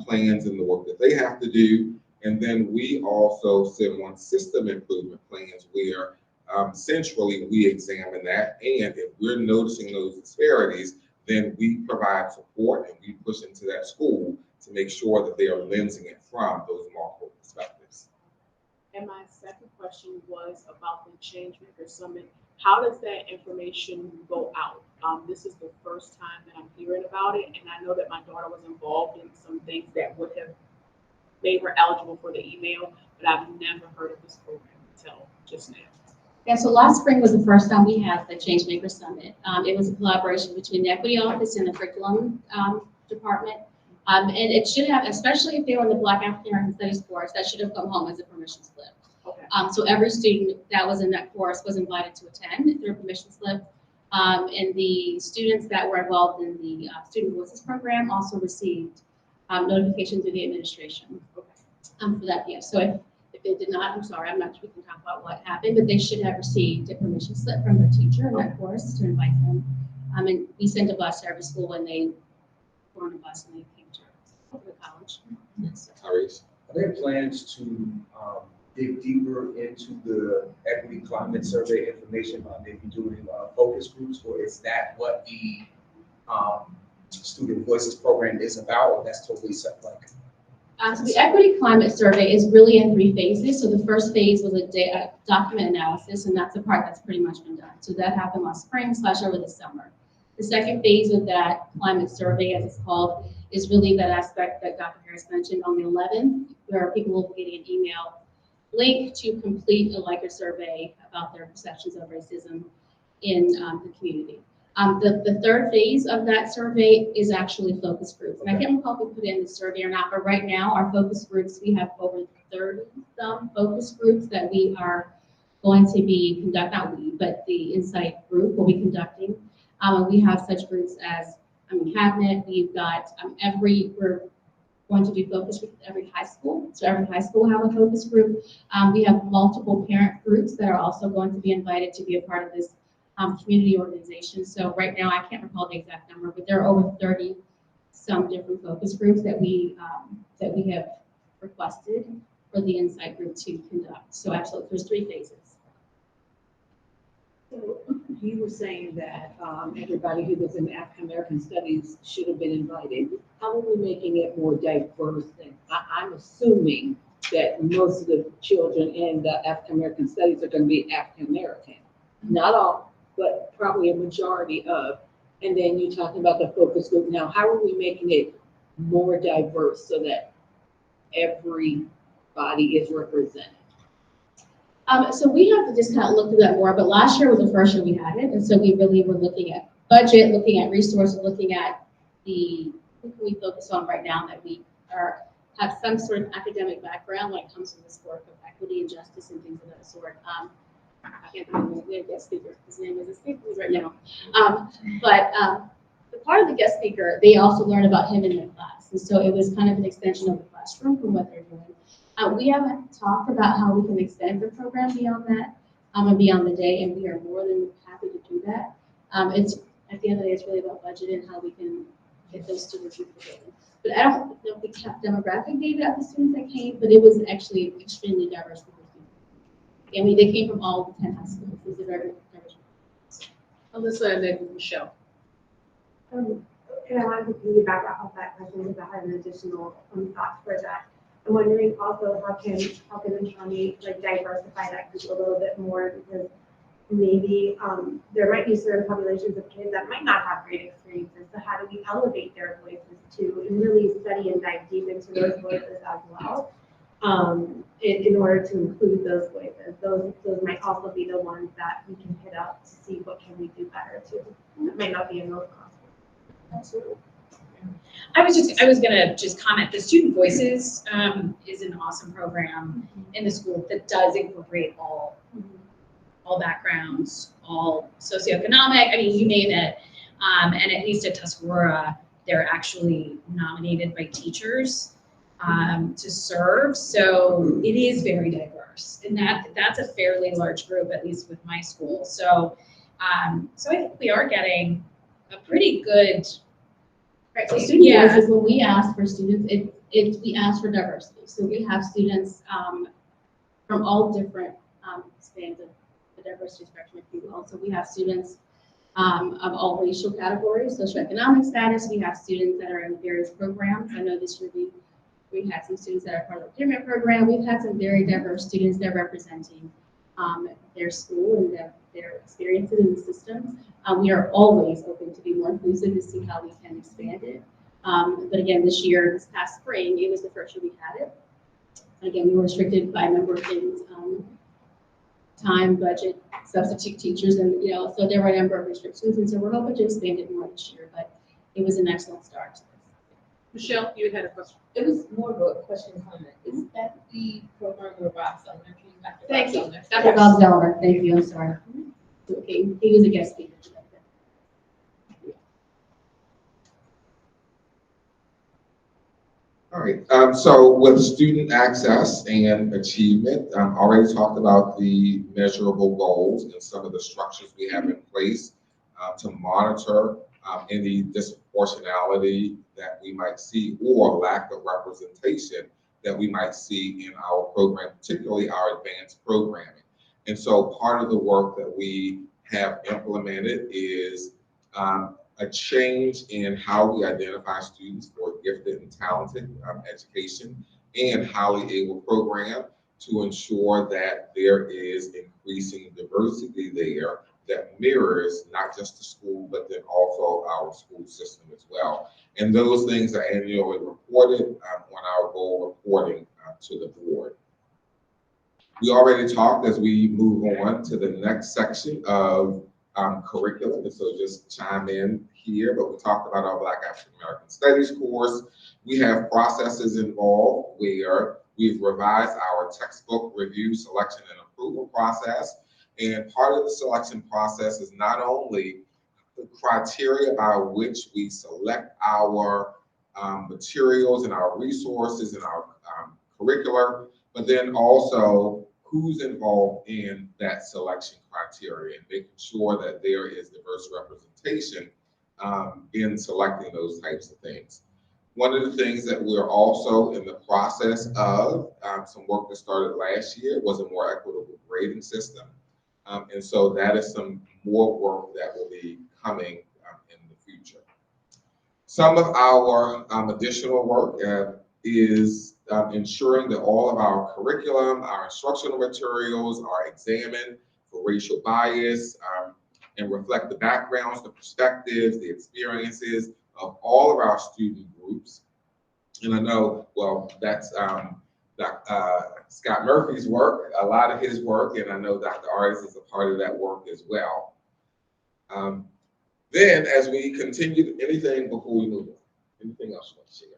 plans and the work that they have to do. And then we also sit on system improvement plans where centrally we examine that. And if we're noticing those disparities, then we provide support and we push into that school to make sure that they are lensing it from those multiple perspectives. And my second question was about the Changemaker Summit. How does that information go out? This is the first time that I'm hearing about it, and I know that my daughter was involved in some things that would have made her eligible for the email, but I've never heard of this program until just now. Yeah, so last spring was the first time we had the Changemaker Summit. It was a collaboration between the Equity Office and the Curriculum Department. And it should have, especially if they were in the Black African American Studies course, that should have come home as a permission slip. Okay. So every student that was in that course was invited to attend through a permission slip. And the students that were involved in the Student Voices program also received notification through the administration for that gift. So if they did not, I'm sorry, I'm not sure we can talk about what happened, but they should have received a permission slip from their teacher in that course to invite them. And we sent a bus to every school when they were on a bus and they came to the college. Tyrese? Are there plans to dig deeper into the equity climate survey information by maybe doing focus groups, or is that what the Student Voices program is about, or that's totally separate? So the Equity Climate Survey is really in 3 phases. So the first phase was a document analysis, and that's the part that's pretty much been done. So that happened last spring / over the summer. The second phase of that climate survey, as it's called, is really that aspect that Dr. Harris mentioned on the 11th, where people will be getting an email link to complete a Likert survey about their perceptions of racism in the community. The third phase of that survey is actually focus groups. And I can't recall if we put in the survey or not, but right now our focus groups, we have over 30 focus groups that we are going to be not we, but the Insight group will be conducting. And we have such groups as Cabinet. We've got we're going to do focus groups at every high school. So every high school will have a focus group. We have multiple parent groups that are also going to be invited to be a part of this community organization. So right now, I can't recall the exact number, but there are over 30 some different focus groups that we have requested for the Insight group to conduct. So absolutely, there's 3 phases. So you were saying that everybody who was in African American studies should have been invited. How are we making it more diverse? I'm assuming that most of the children in the African American studies are going to be African American. Not all, but probably a majority of. And then you're talking about the focus group. Now, how are we making it more diverse so that everybody is represented? So we have to just kind of look through that more, but last year was the first year we had it, and so we really were looking at budget, looking at resources, looking at who can we focus on right now that we have some sort of academic background when it comes to this work of equity and justice and things of that sort. I can't remember the guest speaker. His name is escaping me right now. But the part of the guest speaker, they also learned about him in the class, and so it was kind of an extension of the classroom from what they're doing. We haven't talked about how we can extend the program beyond that and beyond the day, and we are more than happy to do that. It's at the end of the day, it's really about budget and how we can get those students into the building. But I don't know if we kept demographic data of the students that came, but it was actually extremely diverse group of students. I mean, they came from all 10 high schools. It was a very diverse group. Alyssa and then Michelle. And I wanted to piggyback off that question because I had an additional thought for that. I'm wondering also how can the county like diversify that group a little bit more, because maybe there might be certain populations of kids that might not have great experiences. So how do we elevate their voices too and really study and dive deep into those voices as well in order to include those voices? Those might also be the ones that we can hit up to see what can we do better too. That might not be in those costs. Absolutely. I was gonna just comment, the Student Voices is an awesome program in the school that does incorporate all backgrounds, all socioeconomic, I mean, you name it. And at least at Tuscarora, they're actually nominated by teachers to serve. So it is very diverse, and that's a fairly large group, at least with my school. So I think we are getting a pretty good. Right, so student voices, when we ask for students, we ask for diversity. So we have students from all different spans of the diversity spectrum, if you will. So we have students of all racial categories, socioeconomic status. We have students that are in various programs. I know this year we had some students that are part of the pyramid program. We've had some very diverse students that are representing their school and their experiences in the system. We are always open to be more inclusive to see how we can expand it. But again, this past spring, it was the first year we had it. Again, we were restricted by a number of things, time, budget, substitute teachers, and so there were a number of restrictions, and so we're hoping to expand it more this year, but it was an excellent start. Michelle, you had a question. It was more of a question comment. Isn't that the program where Rob Sumner came back? Thank you. Dr. Bob Zeller, thank you, I'm sorry. Okay, he was a guest speaker. All right, so with student access and achievement, already talked about the measurable goals and some of the structures we have in place to monitor any disproportionality that we might see or lack of representation that we might see in our program, particularly our advanced programming. And so part of the work that we have implemented is a change in how we identify students for gifted and talented education and highly able program to ensure that there is increasing diversity there that mirrors not just the school, but then also our school system as well. And those things are annually reported on our goal reporting to the board. We already talked as we move on to the next section of curriculum, and so just chime in here, but we talked about our Black African American Studies course. We have processes involved where we've revised our textbook review, selection, and approval process. And part of the selection process is not only the criteria by which we select our materials and our resources and our curricular, but then also who's involved in that selection criteria and making sure that there is diverse representation in selecting those types of things. One of the things that we're also in the process of, some work that started last year, was a more equitable grading system. And so that is some more work that will be coming in the future. Some of our additional work is ensuring that all of our curriculum, our instructional materials are examined for racial bias and reflect the backgrounds, the perspectives, the experiences of all of our student groups. And I know, well, that's Scott Murphy's work, a lot of his work, and I know Dr. Artis is a part of that work as well. Then, as we continue, anything before we move on? Anything else you want to share?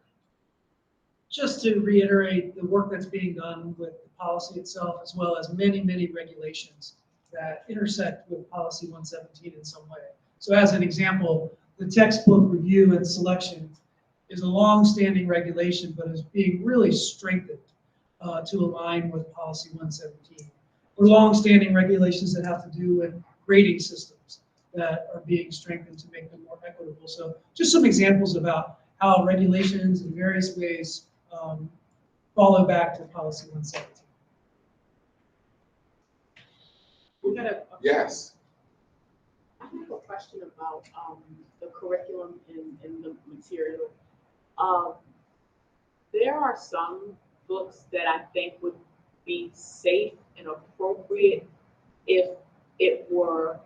Just to reiterate the work that's being done with the policy itself, as well as many, many regulations that intersect with Policy 117 in some way. So as an example, the textbook review and selection is a long-standing regulation, but is being really strengthened to align with Policy 117. Or long-standing regulations that have to do with grading systems that are being strengthened to make them more equitable. So just some examples about how regulations in various ways follow back to Policy 117. We got a Yes. I have a question about the curriculum and the material. There are some books that I think would be safe and appropriate if it were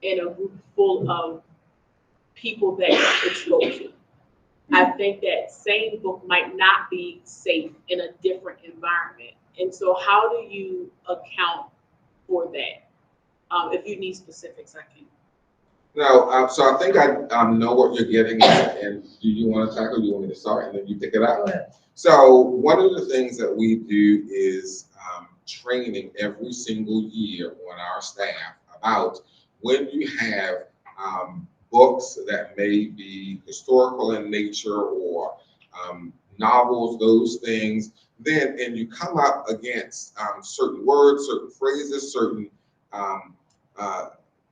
in a group full of people that are exposed. I think that same book might not be safe in a different environment. And so how do you account for that? If you need specifics, I can. No, so I think I know what you're getting at, and do you want to tackle? You want me to start, and then you pick it up? Go ahead. So one of the things that we do is training every single year on our staff about when you have books that may be historical in nature or novels, those things, then, and you come up against certain words, certain phrases, certain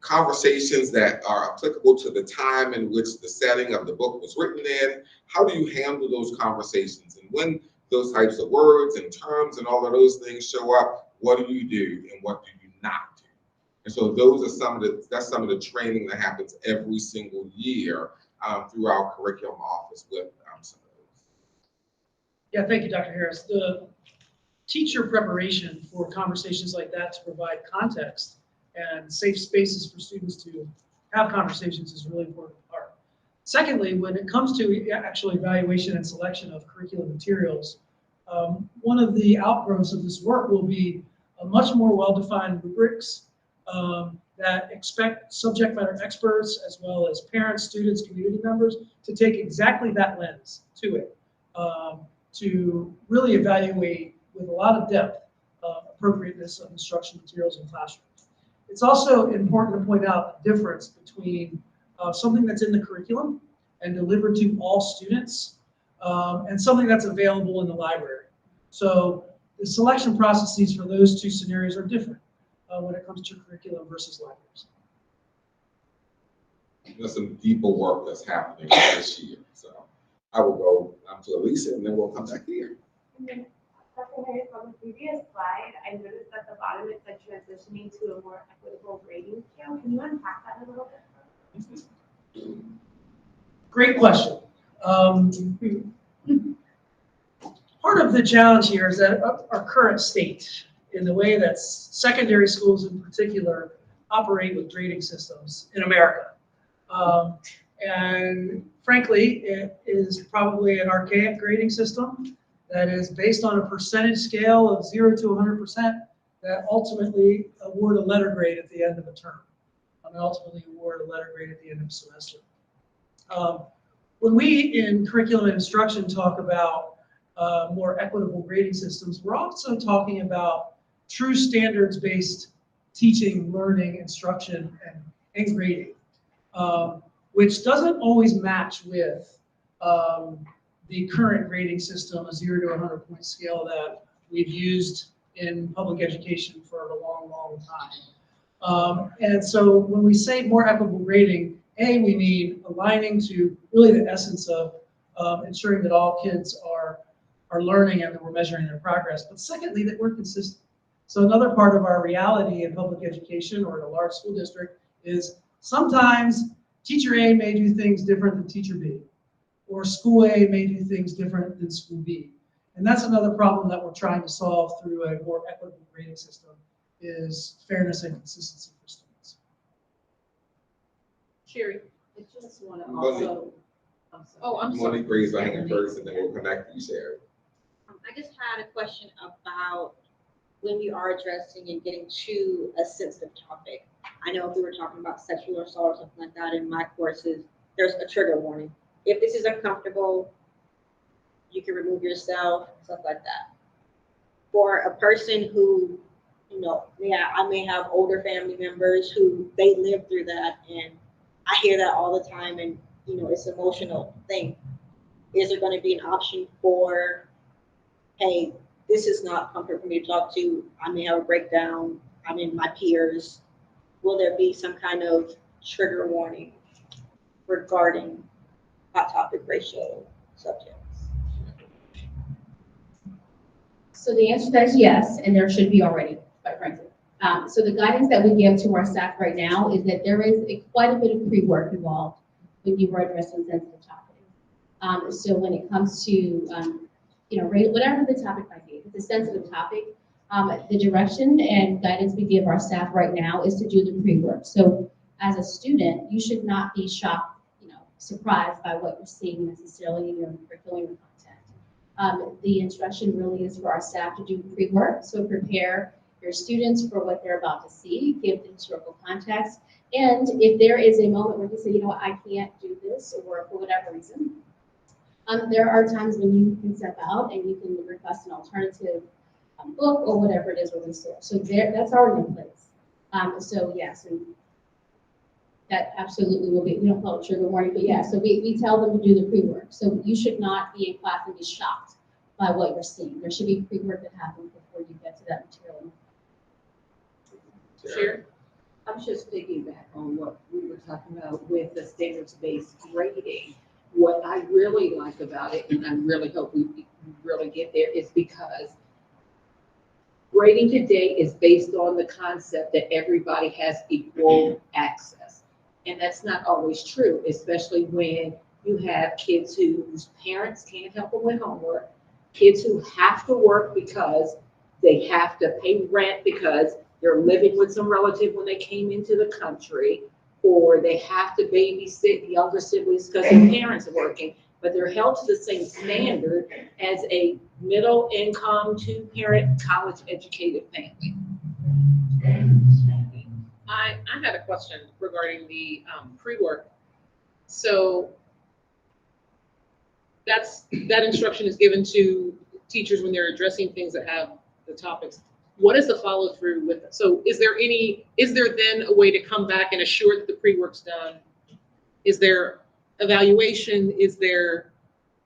conversations that are applicable to the time in which the setting of the book was written in. How do you handle those conversations? And when those types of words and terms and all of those things show up, what do you do and what do you not do? And so those are that's some of the training that happens every single year through our curriculum office with some of those. Yeah, thank you, Dr. Harris. The teacher preparation for conversations like that to provide context and safe spaces for students to have conversations is a really important part. Secondly, when it comes to actual evaluation and selection of curriculum materials, one of the outgrowths of this work will be a much more well-defined rubrics that expect subject matter experts as well as parents, students, community members to take exactly that lens to it, to really evaluate with a lot of depth appropriateness of instruction materials in classrooms. It's also important to point out the difference between something that's in the curriculum and delivered to all students and something that's available in the library. So the selection processes for those two scenarios are different when it comes to curriculum versus libraries. There's some deeper work that's happening this year. So I will go to Elisa and then we'll come back here. Dr. Harris, on the previous slide, I noticed at the bottom it said transitioning to a more equitable grading scale. Can you unpack that a little bit? Great question. Part of the challenge here is that our current state, in the way that secondary schools in particular operate with grading systems in America. And frankly, it is probably an archaic grading system that is based on a percentage scale of 0 to 100% that ultimately award a letter grade at the end of a term, and ultimately award a letter grade at the end of a semester. When we in curriculum and instruction talk about more equitable grading systems, we're also talking about true standards-based teaching, learning, instruction, and grading, which doesn't always match with the current grading system, a 0 to 100 point scale that we've used in public education for a long, long time. And so when we say more equitable grading, we mean aligning to really the essence of ensuring that all kids are learning and that we're measuring their progress. But secondly, that we're consistent. So another part of our reality in public education or in a large school district is sometimes teacher A may do things different than teacher B, or school A may do things different than school B. And that's another problem that we're trying to solve through a more equitable grading system is fairness and consistency for students. Sherry, I just want to Monique. also, I'm sorry. I'm sorry. Monique raised her hand first, and then we'll connect to you, Sherry. I just had a question about when we are addressing and getting to a sensitive topic. I know if we were talking about sexual assault or something like that in my courses, there's a trigger warning. If this is uncomfortable, you can remove yourself, stuff like that. For a person who, I may have older family members who they live through that, and I hear that all the time, and it's an emotional thing. Is there going to be an option for, hey, this is not comfortable for me to talk to, I may have a breakdown, I'm in my peers. Will there be some kind of trigger warning regarding hot topic racial subjects? So the answer to that is yes, and there should be already, quite frankly. So the guidance that we give to our staff right now is that there is quite a bit of pre-work involved when you are addressing sensitive topics. So when it comes to, whatever the topic might be, if it's a sensitive topic, the direction and guidance we give our staff right now is to do the pre-work. So as a student, you should not be shocked, surprised by what you're seeing necessarily in your curriculum content. The instruction really is for our staff to do pre-work, so prepare your students for what they're about to see, give them historical context, and if there is a moment where you say, I can't do this, or for whatever reason, there are times when you can step out and you can request an alternative book or whatever it is we're resource. So that's already in place. So yes, and that absolutely will be, we don't call it trigger warning, but yeah, so we tell them to do the pre-work. So you should not be in class and be shocked by what you're seeing. There should be pre-work that happens before you get to that material. Sure. I'm just piggyback on what we were talking about with the standards-based grading. What I really like about it, and I really hope we really get there, is because grading today is based on the concept that everybody has equal access. And that's not always true, especially when you have kids whose parents can't help them with homework, kids who have to work because they have to pay rent because they're living with some relative when they came into the country, or they have to babysit the younger siblings because their parents are working, but they're held to the same standard as a middle income, 2-parent, college educated family. I had a question regarding the pre-work. So that instruction is given to teachers when they're addressing things that have the topics. What is the follow through with it? So is there then a way to come back and assure that the pre-work's done? Is there evaluation? Is there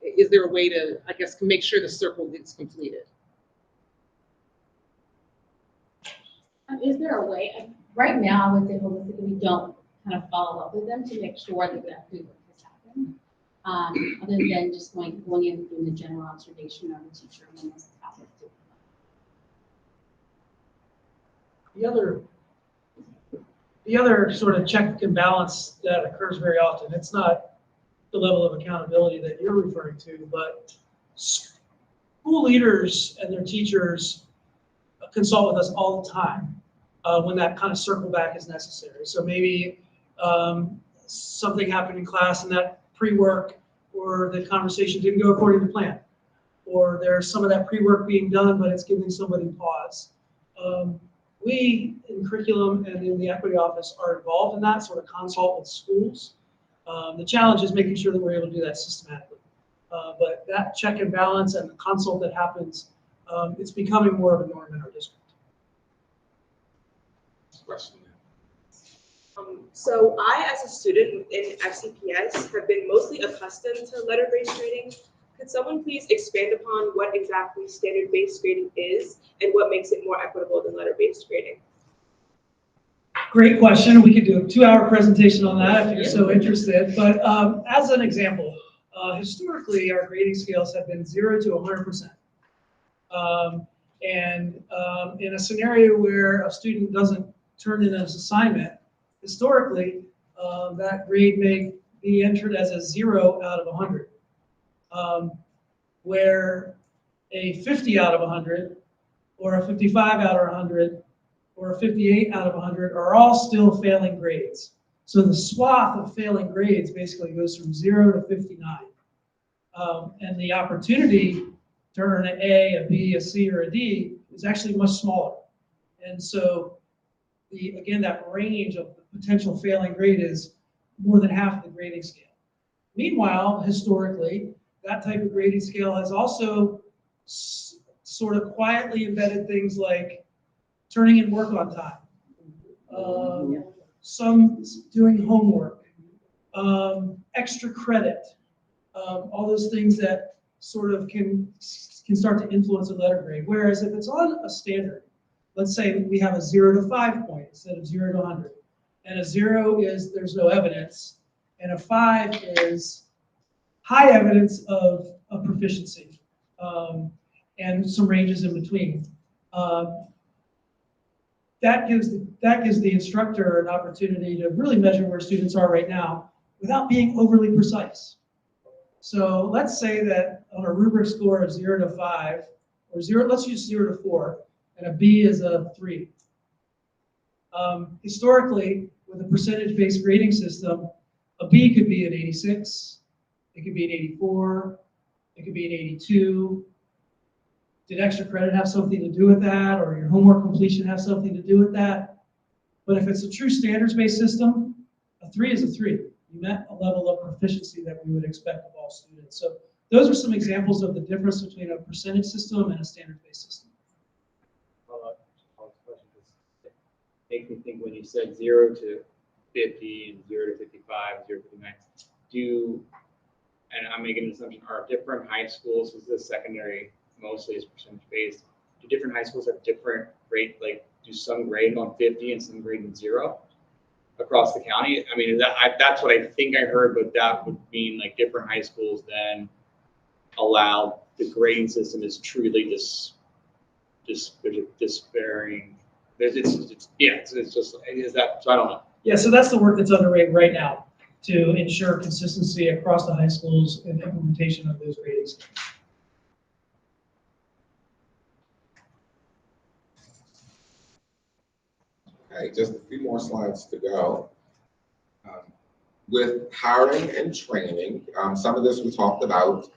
a way to, I guess, make sure the circle gets completed? Is there a way? Right now, I would say holistically, we don't kind of follow up with them to make sure that that pre-work has happened. Other than just going in and doing the general observation of the teacher when those topics do. The other sort of check and balance that occurs very often, it's not the level of accountability that you're referring to, but school leaders and their teachers consult with us all the time when that kind of circle back is necessary. So maybe something happened in class and that pre-work or the conversation didn't go according to plan, or there's some of that pre-work being done, but it's giving somebody pause. We in curriculum and in the equity office are involved in that sort of consult with schools. The challenge is making sure that we're able to do that systematically. But that check and balance and the consult that happens, it's becoming more of a norm in our district. question. So I, as a student in FCPS, have been mostly accustomed to letter-based grading. Could someone please expand upon what exactly standard-based grading is and what makes it more equitable than letter-based grading? Great question. We could do a 2-hour presentation on that if you're so interested. But as an example, historically, our grading scales have been 0 to 100%. In a scenario where a student doesn't turn in an assignment, historically, that grade may be entered as a 0 out of 100. Where a 50 out of 100, or a 55 out of 100, or a 58 out of 100 are all still failing grades. So the swath of failing grades basically goes from 0 to 59. And the opportunity to earn an A, a B, a C, or a D is actually much smaller. And so, again, that range of the potential failing grade is more than half the grading scale. Meanwhile, historically, that type of grading scale has also sort of quietly embedded things like turning in work on time, some doing homework, extra credit, all those things that sort of can start to influence a letter grade. Whereas if it's on a standard, let's say we have a 0 to 5 point instead of 0 to 100, and a 0 is there's no evidence, and a 5 is high evidence of proficiency, and some ranges in between. That gives the instructor an opportunity to really measure where students are right now without being overly precise. So let's say that on a rubric score of 0 to 5, or 0, let's use 0 to 4, and a B is a 3. Historically, with a percentage-based grading system, a B could be an 86, it could be an 84, it could be an 82. Did extra credit have something to do with that, or your homework completion have something to do with that? But if it's a true standards-based system, a 3 is a 3. You met a level of proficiency that we would expect of all students. So those are some examples of the difference between a percentage system and a standards-based system. Makes me think when you said 0 to 50 and 0 to 55, 0 to 59, and I'm making an assumption, are different high schools, because this secondary mostly is percentage based, do different high schools have different grade, like do some grade on 50 and some grade on 0 across the county? I mean, that's what I think I heard, but that would mean like different high schools then allow the grading system is truly despairing. It's just, is that, so I don't know. Yeah, so that's the work that's underway right now to ensure consistency across the high schools and implementation of those grading schemes. Okay, just a few more slides to go. With hiring and training, some of this we talked about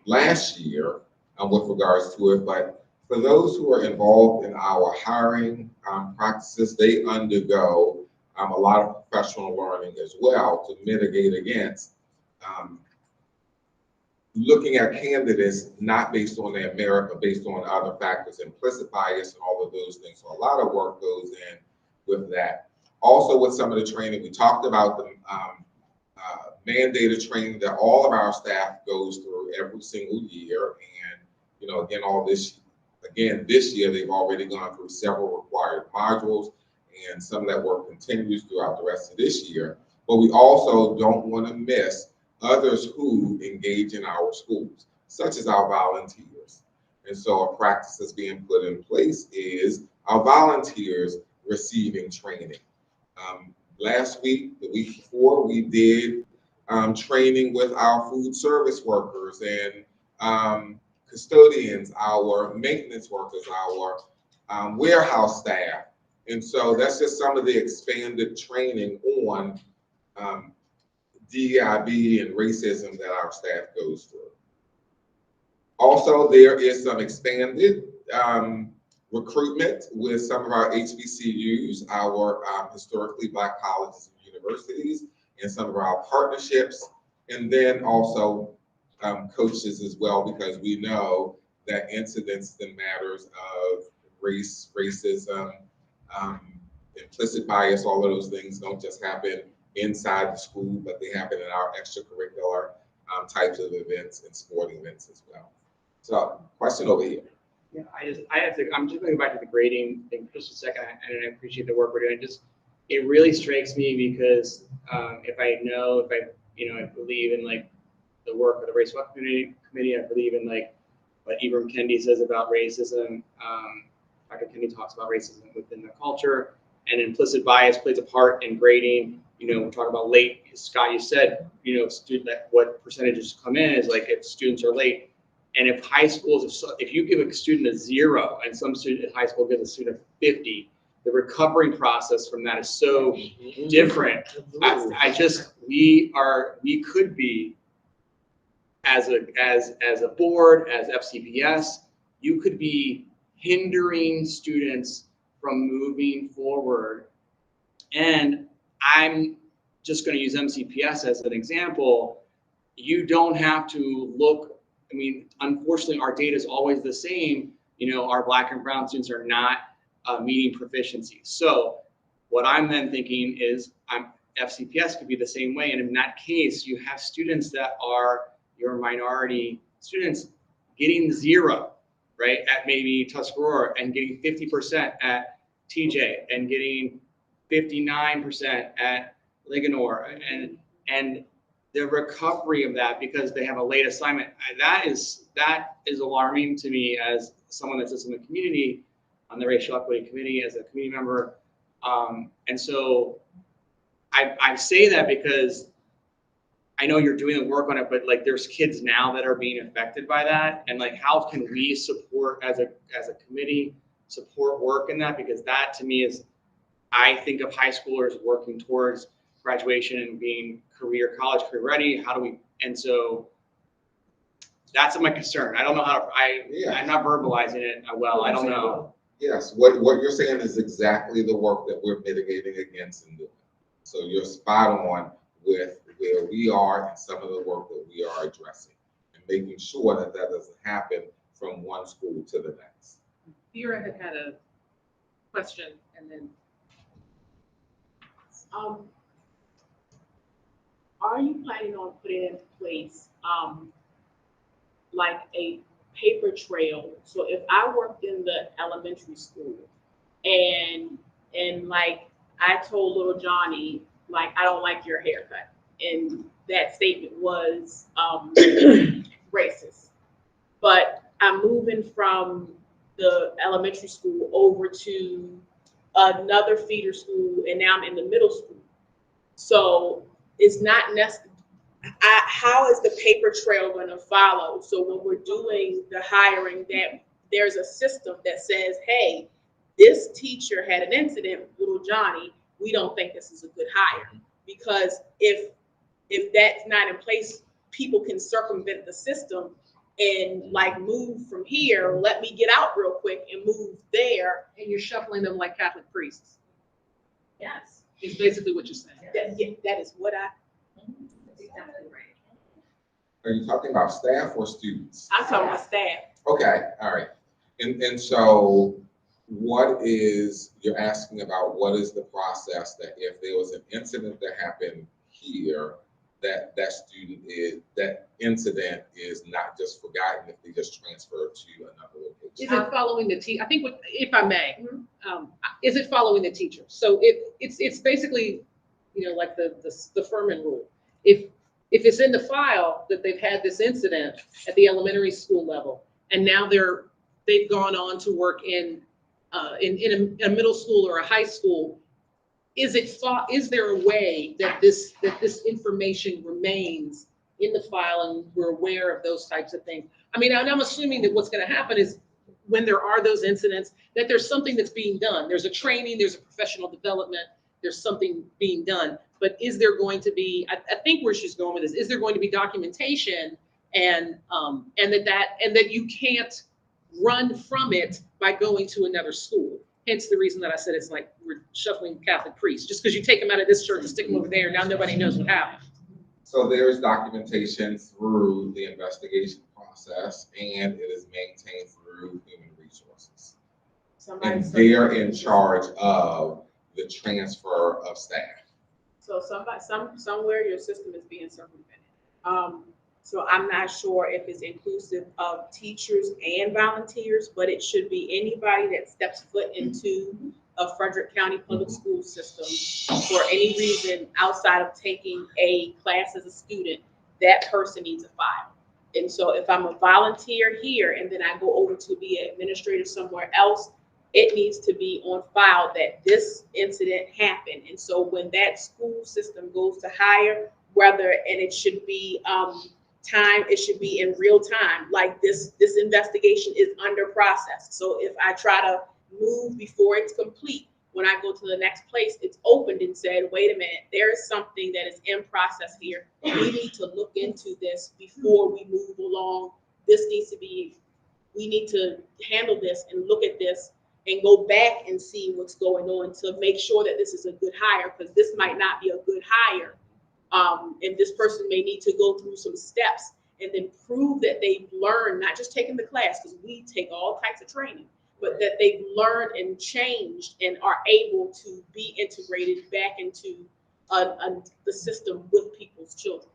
last year with regards to it, but for those who are involved in our hiring practices, they undergo a lot of professional learning as well to mitigate against looking at candidates not based on their merit, but based on other factors, implicit bias and all of those things. So a lot of work goes in with that. Also with some of the training, we talked about the mandated training that all of our staff goes through every single year. And, you know, again, this year, they've already gone through several required modules, and some of that work continues throughout the rest of this year. But we also don't want to miss others who engage in our schools, such as our volunteers. And so a practice that's being put in place is our volunteers receiving training. Last week, the week before, we did training with our food service workers and custodians, our maintenance workers, our warehouse staff. And so that's just some of the expanded training on DEIB and racism that our staff goes through. Also, there is some expanded recruitment with some of our HBCUs, our historically Black colleges and universities, and some of our partnerships, and then also coaches as well, because we know that incidents and matters of race, racism, implicit bias, all of those things don't just happen inside the school, but they happen in our extracurricular types of events and sporting events as well. So, question over here. Yeah, I'm just going back to the grading thing for just a second, and I appreciate the work we're doing. It really strikes me because if I believe in like the work of the Race Walk Committee, I believe in like what Ibram Kendi says about racism. Dr. Kendi talks about racism within the culture, and implicit bias plays a part in grading. We're talking about late. Scott, you said, what percentages come in is like if students are late. And if high schools, if you give a student a 0 and some student at high school gives a student a 50, the recovery process from that is so different. We could be, as a board, as FCPS, you could be hindering students from moving forward. And I'm just going to use MCPS as an example. You don't have to look. I mean, unfortunately, our data is always the same. Our Black and brown students are not meeting proficiency. So what I'm then thinking is FCPS could be the same way. And in that case, you have students that are your minority students getting 0, right, at maybe Tuscarora, and getting 50% at TJ, and getting 59% at Ligonor, and the recovery of that because they have a late assignment, that is alarming to me as someone that sits in the community on the Racial Equity Committee as a committee member. And so I say that because I know you're doing the work on it, but like there's kids now that are being affected by that. And like, how can we support as a committee support work in that? Because that to me is, I think of high schoolers working towards graduation and being college career ready. How do we, and so that's my concern. I don't know how I'm not verbalizing it well. I don't know. Yes, what you're saying is exactly the work that we're mitigating against and doing. So you're spot on with where we are and some of the work that we are addressing and making sure that doesn't happen from one school to the next. Vera had a question and then. Are you planning on putting in place like a paper trail? So if I worked in the elementary school and like I told little Johnny, like, I don't like your haircut, and that statement was racist, but I'm moving from the elementary school over to another feeder school, and now I'm in the middle school. So it's not necessary. How is the paper trail going to follow? So when we're doing the hiring, that there's a system that says, hey, this teacher had an incident with little Johnny. We don't think this is a good hire. Because if that's not in place, people can circumvent the system and like move from here, let me get out real quick and move there. And you're shuffling them like Catholic priests. Yes. Is basically what you're saying. That is what That's exactly right. Are you talking about staff or students? I'm talking about staff. Okay, all right. And so you're asking about what is the process that if there was an incident that happened here, that incident is not just forgotten if they just transfer to another location? Is it following the teacher? I think if I may, is it following the teacher? So it's basically, like the Furman rule. If it's in the file that they've had this incident at the elementary school level, and now they've gone on to work in a middle school or a high school, is there a way that this information remains in the file and we're aware of those types of things? I mean, I'm assuming that what's going to happen is when there are those incidents, that there's something that's being done. There's a training, there's a professional development, there's something being done. But is there going to be, I think where she's going with this, is there going to be documentation and that you can't run from it by going to another school? Hence the reason that I said it's like we're shuffling Catholic priests. Just because you take them out of this church and stick them over there, now nobody knows what happened. So there is documentation through the investigation process, and it is maintained through human resources. And they're in charge of the transfer of staff. So somewhere your system is being circumvented. So I'm not sure if it's inclusive of teachers and volunteers, but it should be anybody that steps foot into a Frederick County Public School system for any reason outside of taking a class as a student, that person needs a file. And so if I'm a volunteer here and then I go over to be an administrator somewhere else, it needs to be on file that this incident happened. And so when that school system goes to hire, and it should be it should be in real time, like this investigation is under process. So if I try to move before it's complete, when I go to the next place, it's opened and said, wait a minute, there is something that is in process here. We need to look into this before we move along. We need to handle this and look at this and go back and see what's going on to make sure that this is a good hire, because this might not be a good hire. And this person may need to go through some steps and then prove that they've learned, not just taking the class, because we take all types of training, but that they've learned and changed and are able to be integrated back into the system with people's children.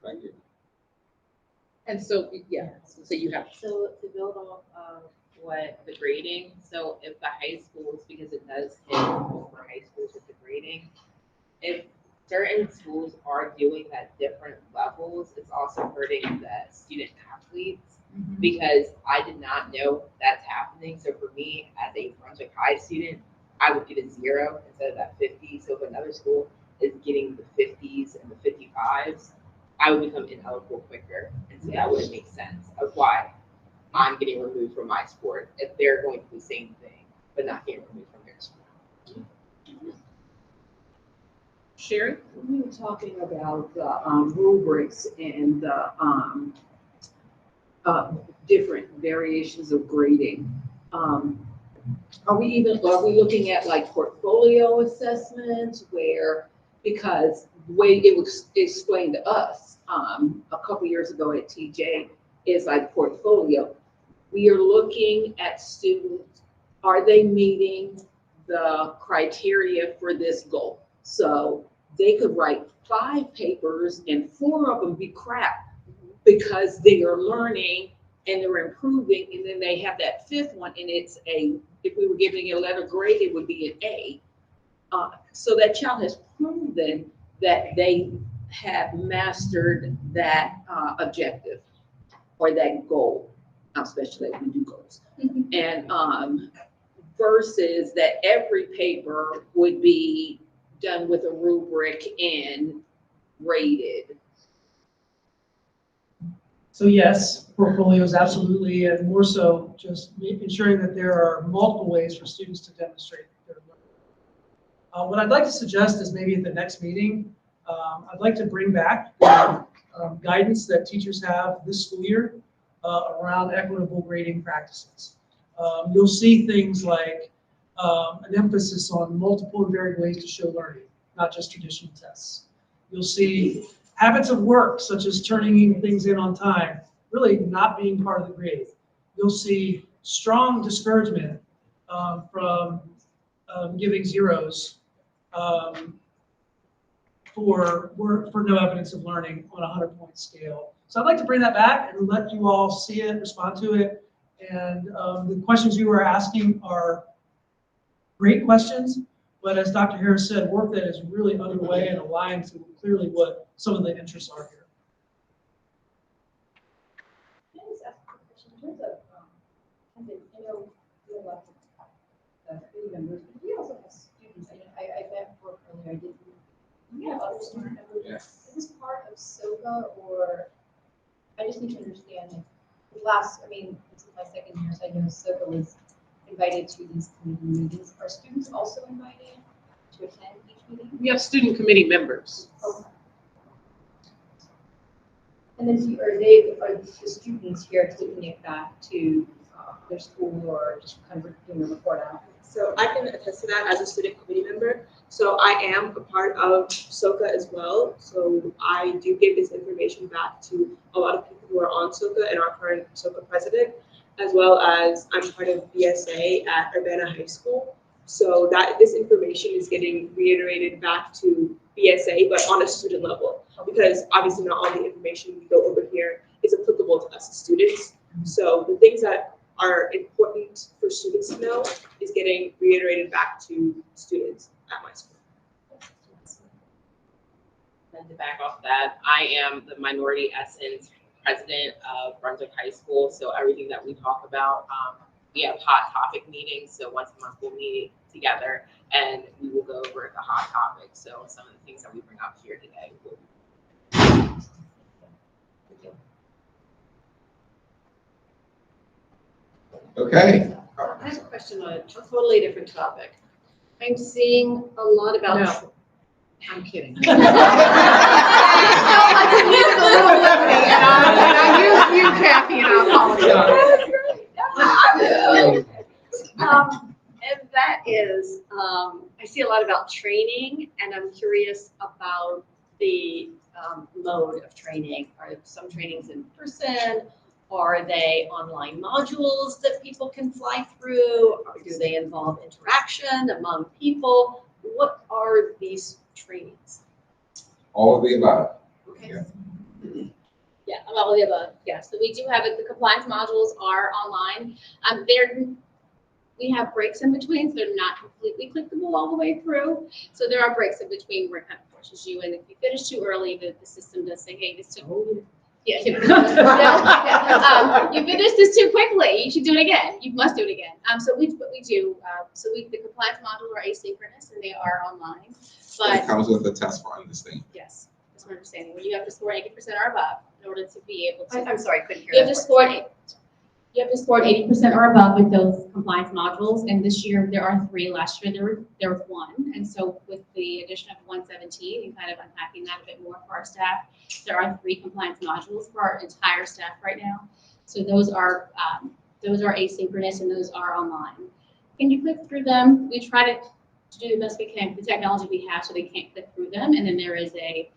Thank you. And so, yeah, so you have. So to build off of what the grading, so if the high schools, because it does hit for high schools with the grading, if certain schools are doing at different levels, it's also hurting the student athletes, because I did not know that's happening. So for me, as a Brunswick High student, I would get a 0 instead of that 50. So if another school is getting the 50s and the 55s, I would become ineligible quicker. And so that wouldn't make sense of why I'm getting removed from my sport if they're going to do the same thing, but not getting removed from their sport. Sherry? We were talking about the rubrics and the different variations of grading. Are we looking at like portfolio assessments where, because the way it was explained to us a couple years ago at TJ is like portfolio. We are looking at students, are they meeting the criteria for this goal? So they could write 5 papers and 4 of them be crap because they are learning and they're improving, and then they have that 5th one and it's if we were giving it a letter grade, it would be an A. So that child has proven that they have mastered that objective or that goal, especially when we do goals. And versus that every paper would be done with a rubric and rated. So yes, portfolios absolutely, and more so just ensuring that there are multiple ways for students to demonstrate their learning. What I'd like to suggest is maybe at the next meeting, I'd like to bring back guidance that teachers have this school year around equitable grading practices. You'll see things like an emphasis on multiple and varied ways to show learning, not just traditional tests. You'll see habits of work, such as turning things in on time, really not being part of the grade. You'll see strong discouragement from giving zeros for no evidence of learning on a 100-point scale. So I'd like to bring that back and let you all see it, respond to it. And the questions you were asking are great questions, but as Dr. Harris said, work that is really underway and aligned to clearly what some of the interests are here. Can I just ask a question? In terms of, I know we have lots of committee members, but we also have students. I met for earlier, I did. We have other student members. Yes. Is this part of SOCA, or I just need to understand, like, this is my second year, so I know SOCA was invited to these committee meetings. Are students also invited to attend each meeting? We have student committee members. Okay. And then are the students here taking it back to their school or just kind of doing a report out? So I can attest to that as a student committee member. So I am a part of SOCA as well. So I do give this information back to a lot of people who are on SOCA and our current SOCA president, as well as I'm part of BSA at Urbana High School. So that this information is getting reiterated back to BSA, but on a student level, because obviously not all the information we go over here is applicable to us as students. So the things that are important for students to know is getting reiterated back to students at my school. And to back off that, I am the Minority Essence president of Brunswick High School. So everything that we talk about, we have hot topic meetings. So once a month we'll meet together and we will go over the hot topics. So some of the things that we bring up here today. Okay. I have a question on a totally different topic. I'm seeing a lot about. No. I'm kidding. I used you, Kathy, and I apologize. And that is, I see a lot about training, and I'm curious about the mode of training. Are some trainings in person? Are they online modules that people can fly through? Or do they involve interaction among people? What are these trainings? All of the above. Okay. Yeah, all of the above. Yeah, so we do have it. The compliance modules are online. We have breaks in between, so they're not completely clickable all the way through. So there are breaks in between where it kind of forces you, and if you finish too early, the system does say, hey, this took. Yeah, you finished this too quickly. You should do it again. You must do it again. So what we do. The compliance modules are asynchronous and they are online. But it comes with a test for understanding. yes, that's my understanding. Where you have to score 80% or above in order to be able to. I'm sorry, I couldn't hear You have that to part. score. You have to score 80% or above with those compliance modules. And this year there are 3. Last year there was 1. And so with the addition of 117 and kind of unpacking that a bit more for our staff, there are 3 compliance modules for our entire staff right now. So those are asynchronous and those are online. Can you click through them? We try to do the best we can with the technology we have so they can't click through them. And then there is a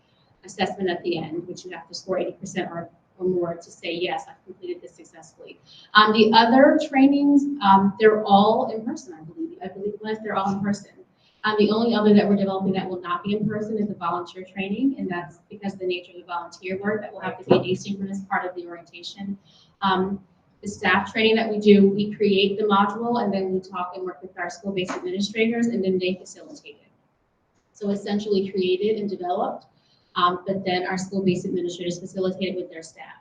assessment at the end, which you have to score 80% or more to say, yes, I've completed this successfully. The other trainings, they're all in person, I believe, they're all in person. The only other that we're developing that will not be in person is the volunteer training, and that's because of the nature of the volunteer work that will have to be an asynchronous part of the orientation. The staff training that we do, we create the module and then we talk and work with our school-based administrators and then they facilitate it. So essentially created and developed, but then our school-based administrators facilitate it with their staff.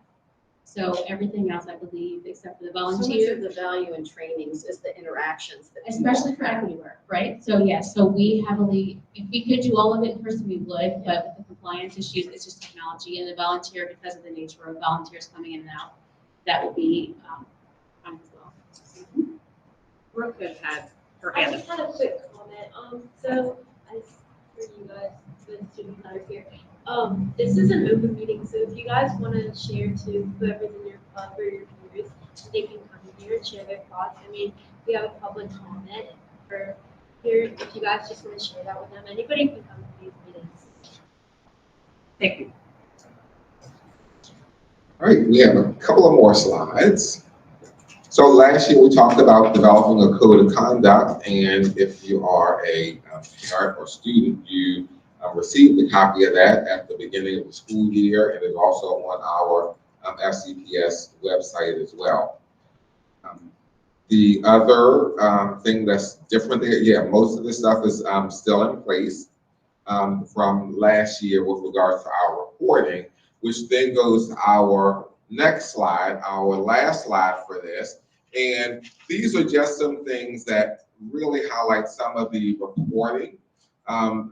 So everything else, I believe, except for the volunteer. So much of the value in trainings is the interactions that Especially for equity work, right? So yes, so we heavily, if we could do all of it in person, we would, but with the compliance issues, it's just technology and the volunteer, because of the nature of volunteers coming in and out, that will be fine as well. Brooke has had her I hand just had a quick comment. So as for you guys, the students that are here, this is an open meeting, so if you guys want to share to whoever's in your club or your peers, they can come here and share their thoughts. I mean, we have a public comment for here. If you guys just want to share that with them, anybody can come to these meetings. Thank you. All right, we have a couple of more slides. So last year we talked about developing a code of conduct, and if you are a parent or student, you received a copy of that at the beginning of the school year, and it's also on our FCPS website as well. The other thing that's different there, yeah, most of the stuff is still in place from last year with regards to our reporting, which then goes to our next slide, our last slide for this. And these are just some things that really highlight some of the reporting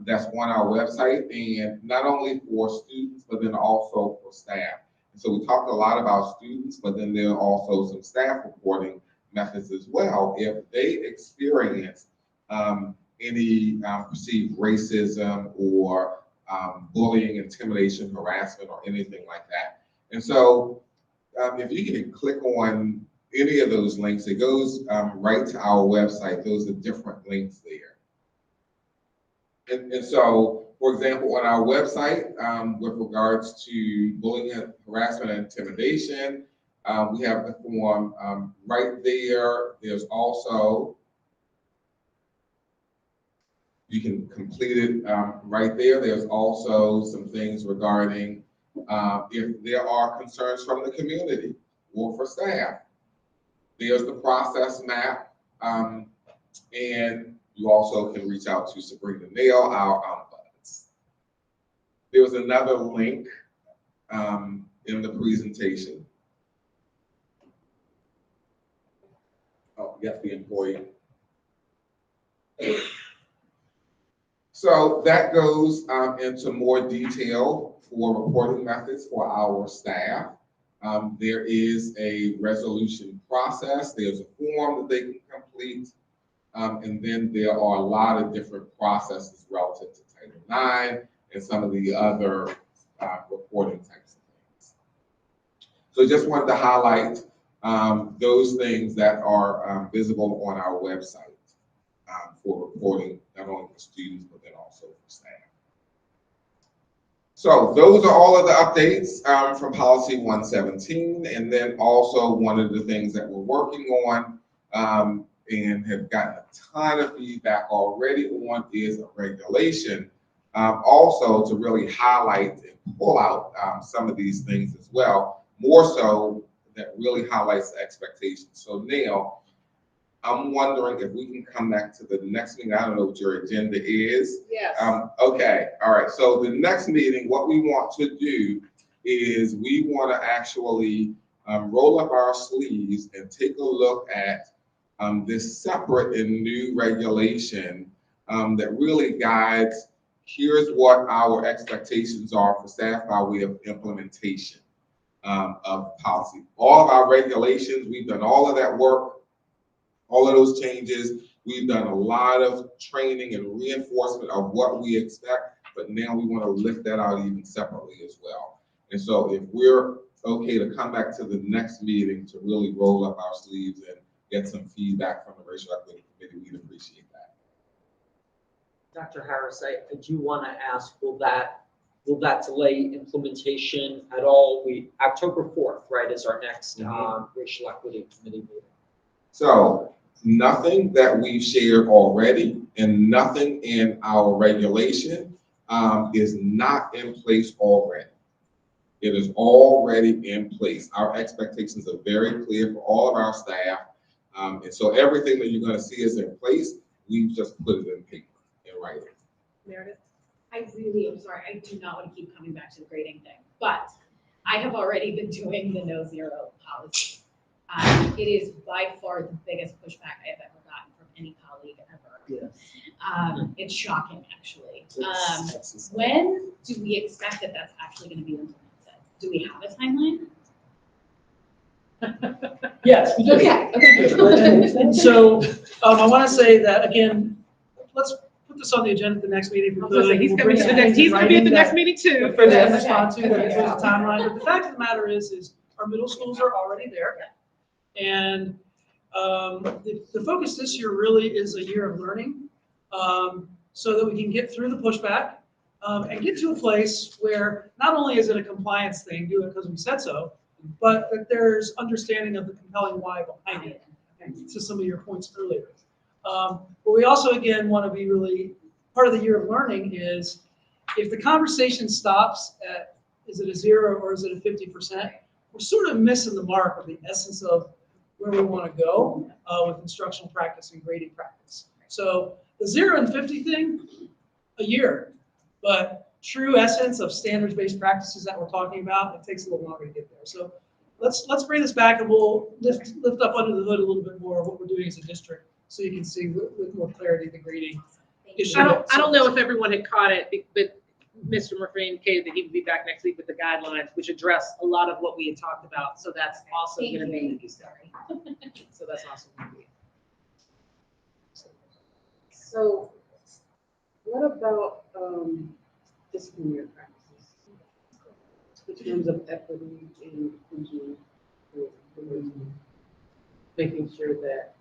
that's on our website, and not only for students, but then also for staff. And so we talked a lot about students, but then there are also some staff reporting methods as well. If they experience any perceived racism or bullying, intimidation, harassment, or anything like that. And so if you can click on any of those links, it goes right to our website. Those are different links there. And so, for example, on our website, with regards to bullying, harassment, and intimidation, we have the form right there. There's also You can complete it right there. There's also some things regarding if there are concerns from the community or for staff. There's the process map. And you also can reach out to Sabrina Nail, our ombuds. There was another link in the presentation. Oh, yes, the employee. So that goes into more detail for reporting methods for our staff. There is a resolution process. There's a form that they can complete. And then there are a lot of different processes relative to Title IX and some of the other reporting types of things. So just wanted to highlight those things that are visible on our website for reporting, not only for students, but then also for staff. So those are all of the updates from Policy 117. And then also one of the things that we're working on and have gotten a ton of feedback already on is a regulation also to really highlight and pull out some of these things as well, more so that really highlights the expectations. So Neil, I'm wondering if we can come back to the next meeting. I don't know what your agenda is. Yes. Okay, all right. So the next meeting, what we want to do is we want to actually roll up our sleeves and take a look at this separate and new regulation that really guides, here's what our expectations are for staff by way of implementation of policy. All of our regulations, we've done all of that work. All of those changes, we've done a lot of training and reinforcement of what we expect, but now we want to lift that out even separately as well. And so if we're okay to come back to the next meeting to really roll up our sleeves and get some feedback from the Racial Equity Committee, we'd appreciate that. Dr. Harris, I do want to ask, will that delay implementation at all? October 4th, right, is our next Racial Equity Committee meeting. So nothing that we've shared already and nothing in our regulation is not in place already. It is already in place. Our expectations are very clear for all of our staff. And so everything that you're going to see is in place. We've just put it in paper, in writing. Meredith? I really am sorry, I do not want to keep coming back to the grading thing, but I have already been doing the no zero policy. It is by far the biggest pushback I have ever gotten from any colleague ever. Yes. It's shocking, actually. When do we expect that that's actually going to be implemented? Do we have a timeline? Yes, we do. Okay. And so I want to say that, again, let's put this on the agenda at the next meeting. I was gonna say, he's gonna be at the next meeting too. For them to respond to, that there's a timeline. But the fact of the matter is our middle schools are already there. And the focus this year really is a year of learning so that we can get through the pushback and get to a place where not only is it a compliance thing, do it because we said so, but that there's understanding of the compelling why behind it, to some of your points earlier. But we also, again, want to be really, part of the year of learning is if the conversation stops at, is it a 0 or is it a 50%, we're sort of missing the mark of the essence of where we want to go with instructional practice and grading practice. So the 0 and 50 thing, a year, but true essence of standards-based practices that we're talking about, it takes a little longer to get there. So let's bring this back and we'll lift up under the hood a little bit more of what we're doing as a district so you can see with more clarity the grading issue. I don't know if everyone had caught it, but Mr. Murphy indicated that he would be back next week with the guidelines, which address a lot of what we had talked about. So that's also going to be. Sorry. So that's also going to be. So what about disciplinary practices in terms of equity and inclusion, making sure that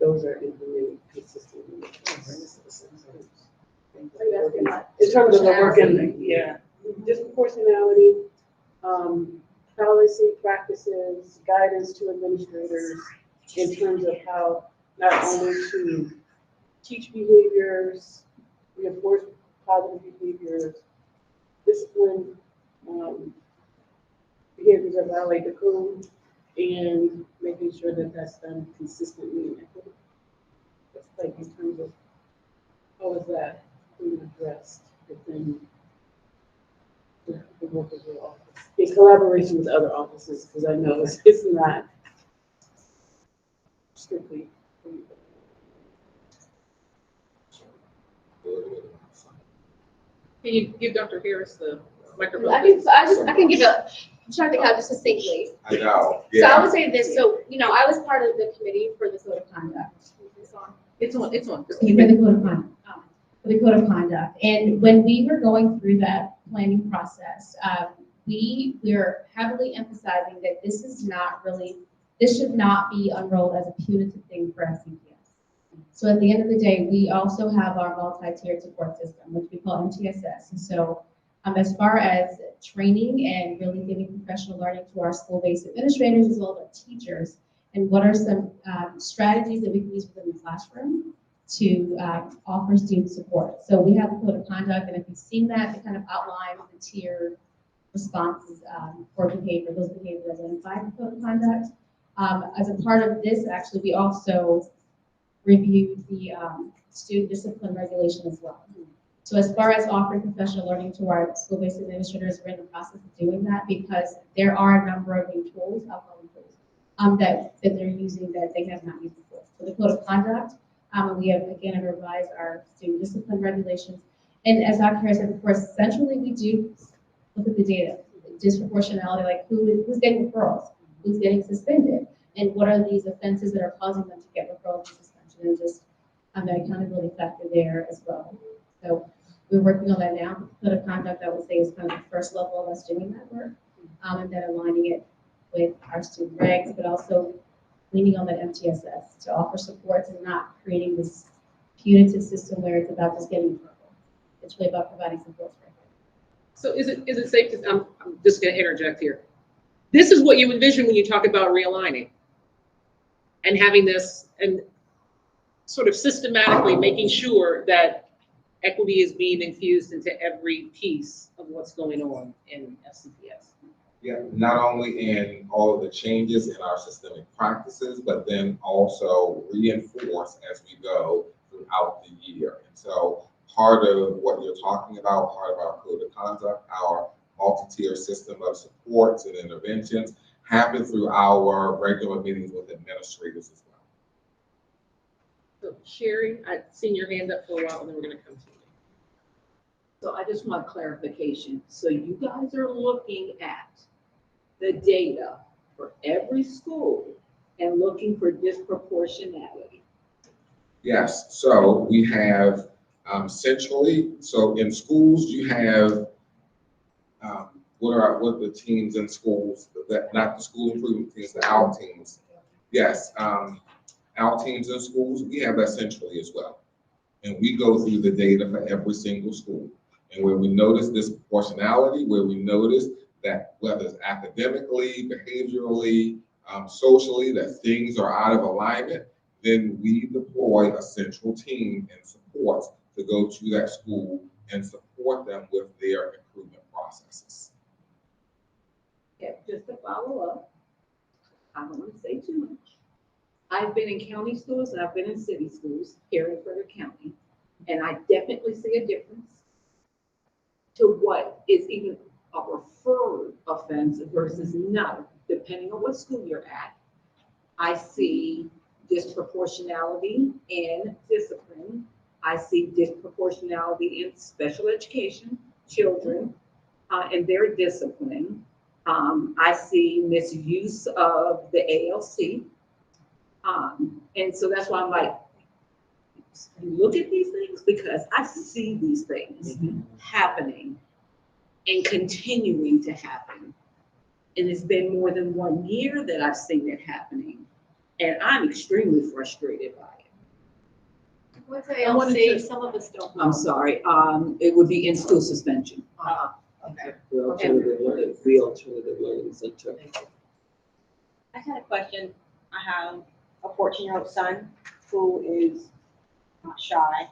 those are implemented consistently? In terms of the working, yeah, disproportionality, policy, practices, guidance to administrators in terms of how not only to teach behaviors, reinforce positive behaviors, discipline, behaviors that violate the code, and making sure that that's done consistently and equitably. That's like in terms of how is that being addressed within the work of your office, in collaboration with other offices, because I know it's not strictly. Can you give Dr. Harris the microphone? I can give a, I'm trying to think how just succinctly. I know, So I yeah. would say this, so, I was part of the committee for the code of conduct. Is this on? It's on. For the code of conduct. For the code of conduct. And when we were going through that planning process, we're heavily emphasizing that this is not really, this should not be unrolled as a punitive thing for SCPS. So at the end of the day, we also have our multi-tiered support system, which we call MTSS. And so as far as training and really giving professional learning to our school-based administrators as well as our teachers, and what are some strategies that we can use within the classroom to offer student support. So we have a code of conduct, and if you've seen that, it kind of outlines the tier responses for behavior, those behaviors identified in the code of conduct. As a part of this, actually, we also reviewed the student discipline regulation as well. So as far as offering professional learning to our school-based administrators, we're in the process of doing that because there are a number of new tools, alcohol tools, that they're using that they have not used before. So the code of conduct, we have again revised our student discipline regulations. And as Dr. Harris said, of course, centrally we do look at the data, disproportionality, like who's getting referrals, who's getting suspended, and what are these offenses that are causing them to get referrals and suspension, and just the accountability factor there as well. So we're working on that now. Code of conduct, I would say, is kind of the first level of us doing that work, and then aligning it with our student regs, but also leaning on that MTSS to offer supports and not creating this punitive system where it's about just getting referral. It's really about providing support for everyone. So is it safe to, I'm just gonna interject here. This is what you envision when you talk about realigning and having this and sort of systematically making sure that equity is being infused into every piece of what's going on in FCPS. Yeah, not only in all of the changes in our systemic practices, but then also reinforce as we go throughout the year. And so part of what you're talking about, part of our code of conduct, our multi-tier system of supports and interventions happen through our regular meetings with administrators as well. So Sherry, I've seen your hand up for a while and then we're gonna come to you. So I just want clarification. So you guys are looking at the data for every school and looking for disproportionality. Yes, so we have centrally, so in schools you have what are the teams in schools, that not the school improvement teams, the OWL teams. Yes, OWL teams in schools, we have that centrally as well. And we go through the data for every single school. And where we notice disproportionality, where we notice that whether it's academically, behaviorally, socially, that things are out of alignment, then we deploy a central team and support to go to that school and support them with their improvement processes. Yeah, just to follow up, I don't want to say too much. I've been in county schools and I've been in city schools here in Frederick County, and I definitely see a difference to what is even a referred offense versus not, depending on what school you're at. I see disproportionality in discipline. I see disproportionality in special education, children, and their discipline. I see misuse of the ALC. And so that's why I'm like, look at these things because I see these things happening and continuing to happen. And it's been more than 1 year that I've seen it happening. And I'm extremely frustrated by it. What's I wanted ALC? to- Some of us don't know. I'm sorry, it would be in-school suspension. Okay. The alternative learning center. I had a question. I have a 14-year-old son who is not shy.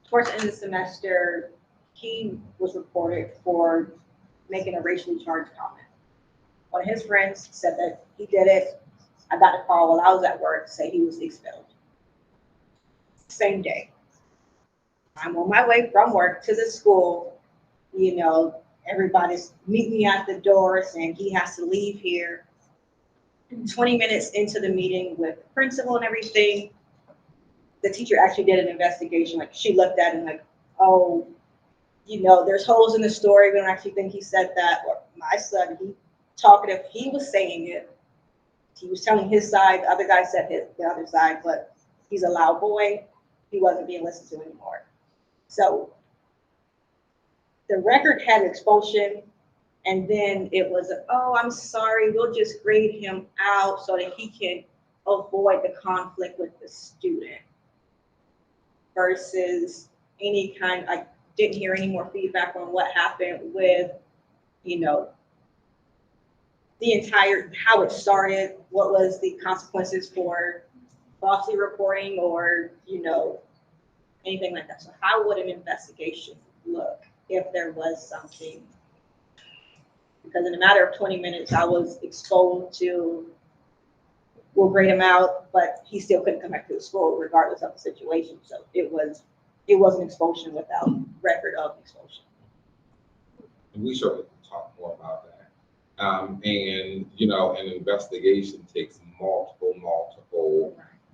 towards the end of the semester, he was reported for making a racially charged comment. One of his friends said that he did it. I got a call while I was at work to say he was expelled. Same day. I'm on my way from work to the school. You know, everybody's meeting me at the door saying he has to leave here. 20 minutes into the meeting with the principal and everything, the teacher actually did an investigation. Like, she looked at him like, oh, you know, there's holes in the story. We don't actually think he said that. Or my son, he talkative, he was saying it. He was telling his side. The other guy said the other side, but he's a loud boy. He wasn't being listened to anymore. So the record had expulsion, and then it was, oh, I'm sorry, we'll just grade him out so that he can avoid the conflict with the student. Versus any kind, I didn't hear any more feedback on what happened with, you know, the entire, how it started, what was the consequences for falsely reporting or, you know, anything like that. So how would an investigation look if there was something? Because in a matter of 20 minutes, I was exposed to, we'll grade him out, but he still couldn't come back to the school regardless of the situation. So it was an expulsion without record of expulsion. And we certainly can talk more about that. And, you know, an investigation takes multiple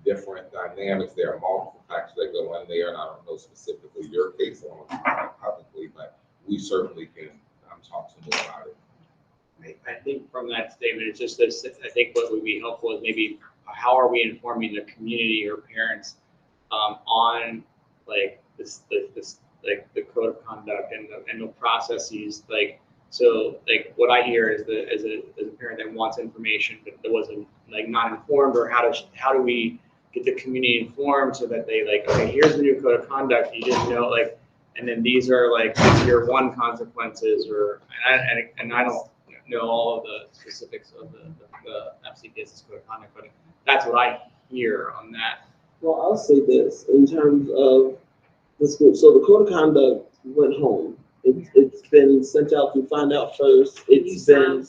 different dynamics. There are multiple factors that go in there, and I don't know specifically your case, I don't want to talk publicly, but we certainly can talk some more about it. I think from that statement, it's just this, I think what would be helpful is maybe how are we informing the community or parents on like this like the code of conduct and the processes, like, so like what I hear is that as a parent that wants information but that wasn't like not informed, or how do we get the community informed so that they like, okay, here's the new code of conduct, you didn't know, like, and then these are like tier 1 consequences, or and I don't know all of the specifics of the FCPS's code of conduct, but that's what I hear on that. Well, I'll say this in terms of the school. So the code of conduct went home. It's been sent out to find out first. It's been,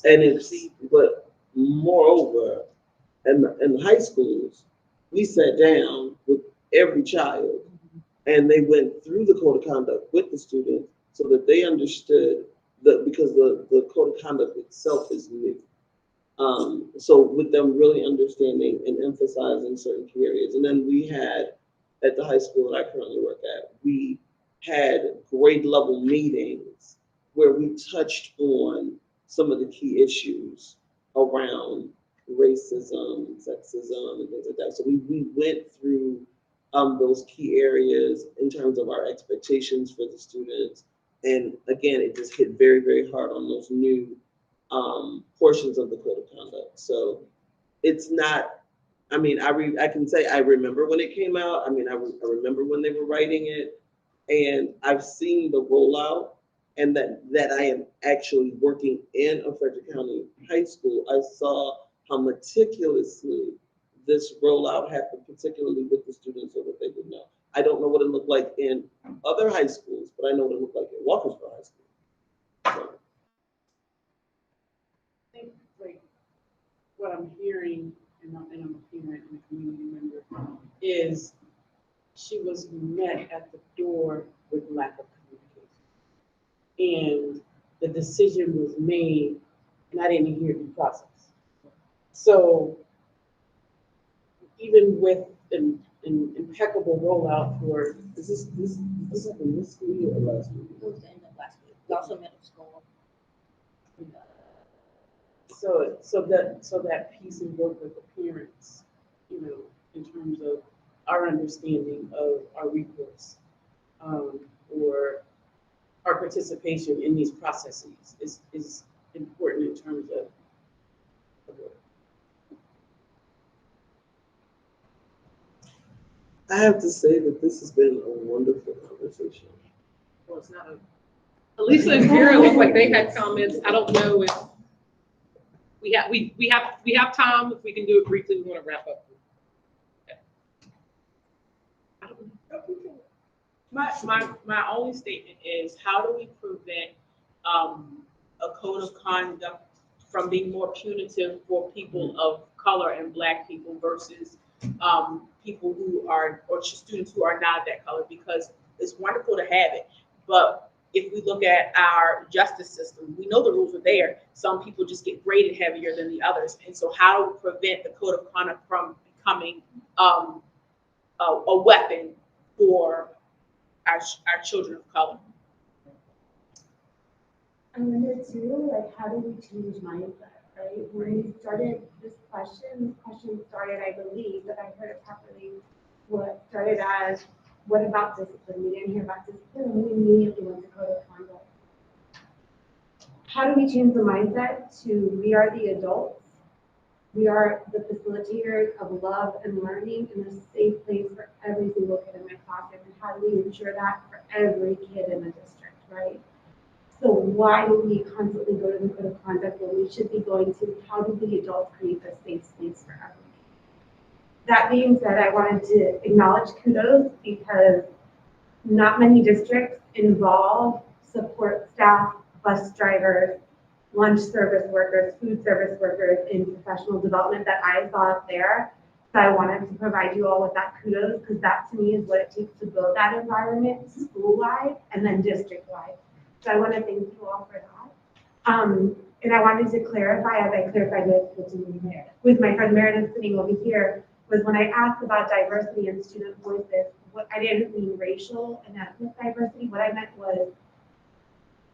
and it's, but moreover, in high schools, we sat down with every child and they went through the code of conduct with the students so that they understood that, because the code of conduct itself is new. So with them really understanding and emphasizing certain key areas. And then we had, at the high school that I currently work at, we had grade level meetings where we touched on some of the key issues around racism, sexism, and things like that. So we went through those key areas in terms of our expectations for the students. And again, it just hit very, very hard on those new portions of the code of conduct. So it's not, I mean, I can say I remember when it came out. I mean, I remember when they were writing it, and I've seen the rollout, and that I am actually working in a Frederick County high school. I saw how meticulously this rollout happened, particularly with the students, so that they would know. I don't know what it looked like in other high schools, but I know what it looked like in Walkersville High School. So. I think like what I'm hearing, and I'm a parent and a community member, is she was met at the door with lack of communication. And the decision was made, and I didn't hear the process. So even with an impeccable rollout for, This happened this school year or last week? It was the end of last week. Also middle school. So that piece and work with the parents, you know, in terms of our understanding of our recourse, or our participation in these processes is important in terms of work. I have to say that this has been a wonderful conversation. Well, it's not a. Elisa and Vera look like they had comments. I don't know if we have time. If we can do it briefly, we want to wrap up. Okay. I don't know. My only statement is, how do we prevent a code of conduct from being more punitive for people of color and Black people versus people who are, or students who are not that color? Because it's wonderful to have it, but if we look at our justice system, we know the rules are there. Some people just get graded heavier than the others, and so how do we prevent the code of conduct from becoming a weapon for our children of color? I wonder too, like, how do we change mindset, right? When we started this question started, I believe, that I heard it properly, what started as, what about discipline? We didn't hear about discipline, and we immediately went to code of conduct. How do we change the mindset to, we are the adults, we are the facilitators of love and learning in a safe place for every single kid in my classroom, and how do we ensure that for every kid in the district, right? So why do we constantly go to the code of conduct when we should be going to, how do we adults create a safe space for everyone? That being said, I wanted to acknowledge kudos because not many districts involve support staff, bus drivers, lunch service workers, food service workers in professional development that I saw up there. So I wanted to provide you all with that kudos because that to me is what it takes to build that environment school-wide and then district-wide. So I want to thank you all for that. And I wanted to clarify, as I clarified with my friend Meredith sitting over here, was when I asked about diversity and student voices, what I didn't mean racial and ethnic diversity. What I meant was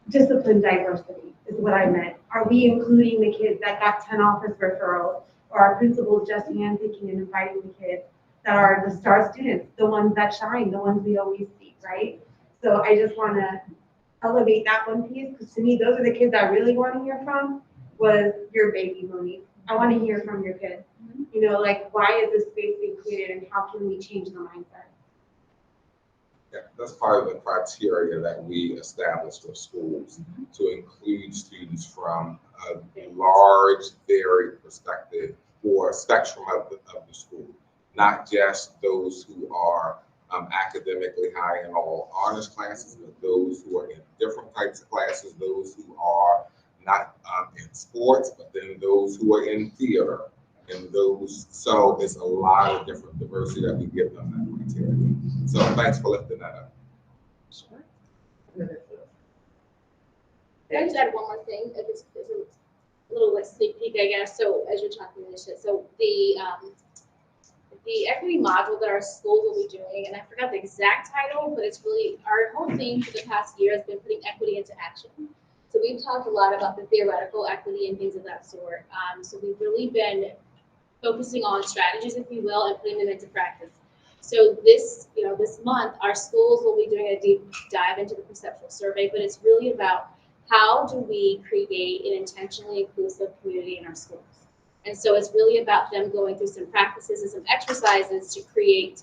discipline diversity is what I meant. Are we including the kids that got 10 office referrals, or our principals just handpicking and inviting the kids that are the star students, the ones that shine, the ones we always see, right? So I just want to elevate that one piece, because to me, those are the kids I really want to hear from, was your baby, Monique. I want to hear from your kids. You know, like, why is this space being created and how can we change the mindset? Yeah, that's part of the criteria that we established for schools to include students from a large, varied perspective or spectrum of the school, not just those who are academically high in all honors classes, but those who are in different types of classes, those who are not in sports, but then those who are in theater, and those, so it's a lot of different diversity that we give them that criteria. So thanks for lifting that up. Sure. Can I just add one more thing? It's a little like sneak peek, I guess. So as you're talking about this, so the equity module that our schools will be doing, and I forgot the exact title, but it's really, our whole theme for the past year has been putting equity into action. So we've talked a lot about the theoretical equity and things of that sort. So we've really been focusing on strategies, if you will, and putting them into practice. So this month, our schools will be doing a deep dive into the perceptual survey, but it's really about how do we create an intentionally inclusive community in our schools. And so it's really about them going through some practices and some exercises to create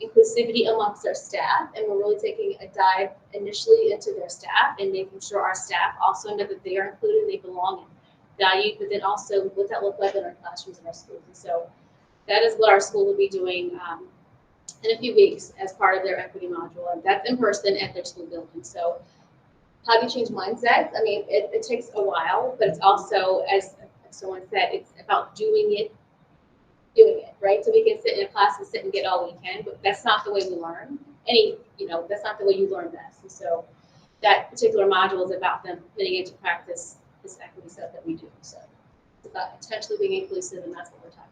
inclusivity amongst our staff. And we're really taking a dive initially into their staff and making sure our staff also know that they are included and they belong and valued, but then also what that look like in our classrooms and our schools. And so that is what our school will be doing in a few weeks as part of their equity module. And that's in person at their school building. So how do you change mindsets? I mean, it takes a while, but it's also, as someone said, it's about doing it, right? So we can sit in a class and sit and get all we can, but that's not the way we learn. That's not the way you learn best. And so that particular module is about them putting into practice this equity stuff that we do. So it's about intentionally being inclusive, and that's what we're talking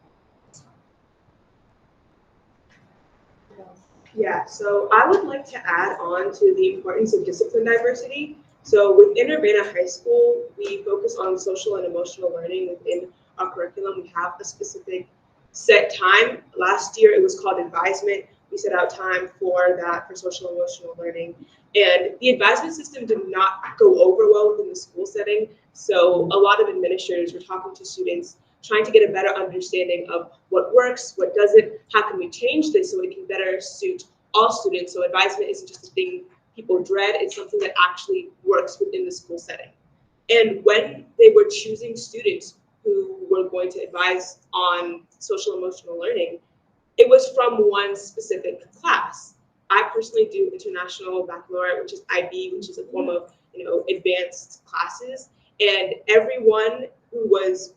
about. Yeah, so I would like to add on to the importance of discipline diversity. So within Urbana High School, we focus on social and emotional learning within our curriculum. We have a specific set time. Last year, it was called advisement. We set out time for that, for social and emotional learning. And the advisement system did not go over well within the school setting. So a lot of administrators were talking to students, trying to get a better understanding of what works, what doesn't, how can we change this so it can better suit all students. So advisement isn't just a thing people dread, it's something that actually works within the school setting. And when they were choosing students who were going to advise on social emotional learning, it was from one specific class. I personally do International Baccalaureate, which is IB, which is a form of, advanced classes. And everyone who was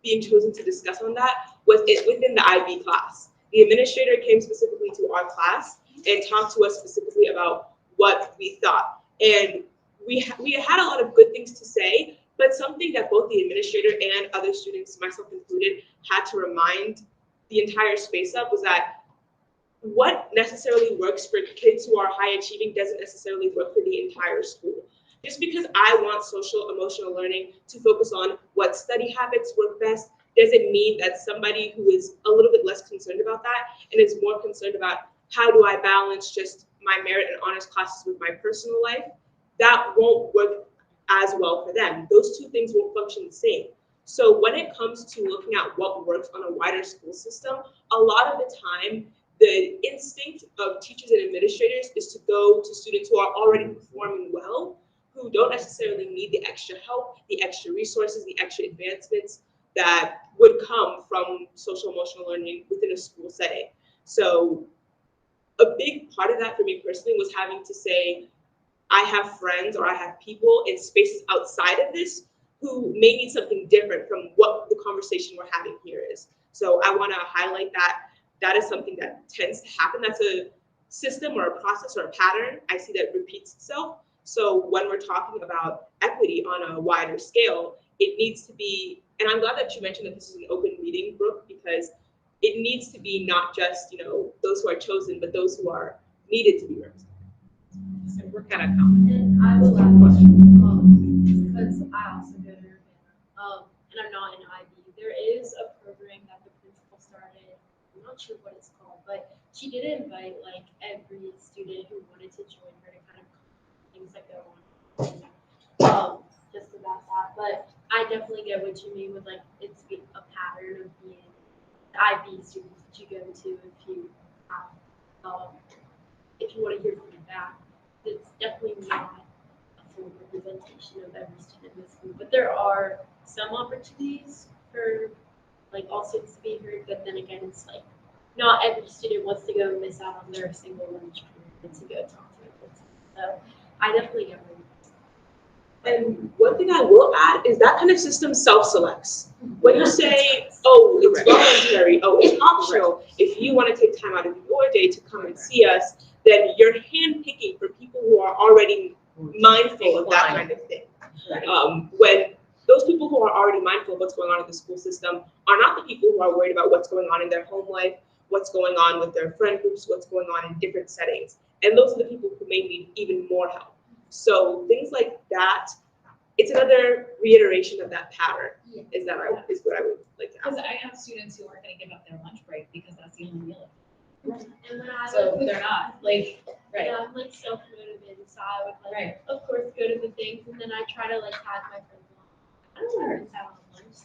being chosen to discuss on that was within the IB class. The administrator came specifically to our class and talked to us specifically about what we thought. And we had a lot of good things to say, but something that both the administrator and other students, myself included, had to remind the entire space of was that what necessarily works for kids who are high achieving doesn't necessarily work for the entire school. Just because I want social emotional learning to focus on what study habits work best doesn't mean that somebody who is a little bit less concerned about that and is more concerned about how do I balance just my merit and honors classes with my personal life, that won't work as well for them. Those two things won't function the same. So when it comes to looking at what works on a wider school system, a lot of the time, the instinct of teachers and administrators is to go to students who are already performing well, who don't necessarily need the extra help, the extra resources, the extra advancements that would come from social emotional learning within a school setting. So a big part of that for me personally was having to say, I have friends or I have people in spaces outside of this who may need something different from what the conversation we're having here is. So I want to highlight that that is something that tends to happen. That's a system or a process or a pattern I see that repeats itself. So when we're talking about equity on a wider scale, it needs to be, and I'm glad that you mentioned that this is an open meeting, Brooke, because it needs to be not just, those who are chosen, but those who are needed to be represented. So we're kind of common. And I will add one, because I also go to Urbana, and I'm not in IB. There is a program that the principal started. I'm not sure what it's called, but she did invite like every student who wanted to join her to kind of things that go on. Just about that. But I definitely get what you mean with like it's a pattern of being the IB students that you go to if you want to hear feedback. It's definitely not a full representation of every student in the school, but there are some opportunities for like all students to be heard, but then again, it's like not every student wants to go and miss out on their single lunch period to go talk to a person. So I definitely get what you're saying. And one thing I will add is that kind of system self-selects. When you say, oh, it's voluntary, oh, it's optional, if you want to take time out of your day to come and see us, then you're handpicking for people who are already mindful of that kind of thing. When those people who are already mindful of what's going on in the school system are not the people who are worried about what's going on in their home life, what's going on with their friend groups, what's going on in different settings. And those are the people who may need even more help. So things like that, it's another reiteration of that pattern, is what I would like to ask. Because I have students who aren't going to give up their lunch break because that's the only meal. And when I So they're not like, right. Yeah, I'm like self-motivated, so I would like, of course, go to the things, and then I try to like tag my friends along. I don't know if it's out on lunch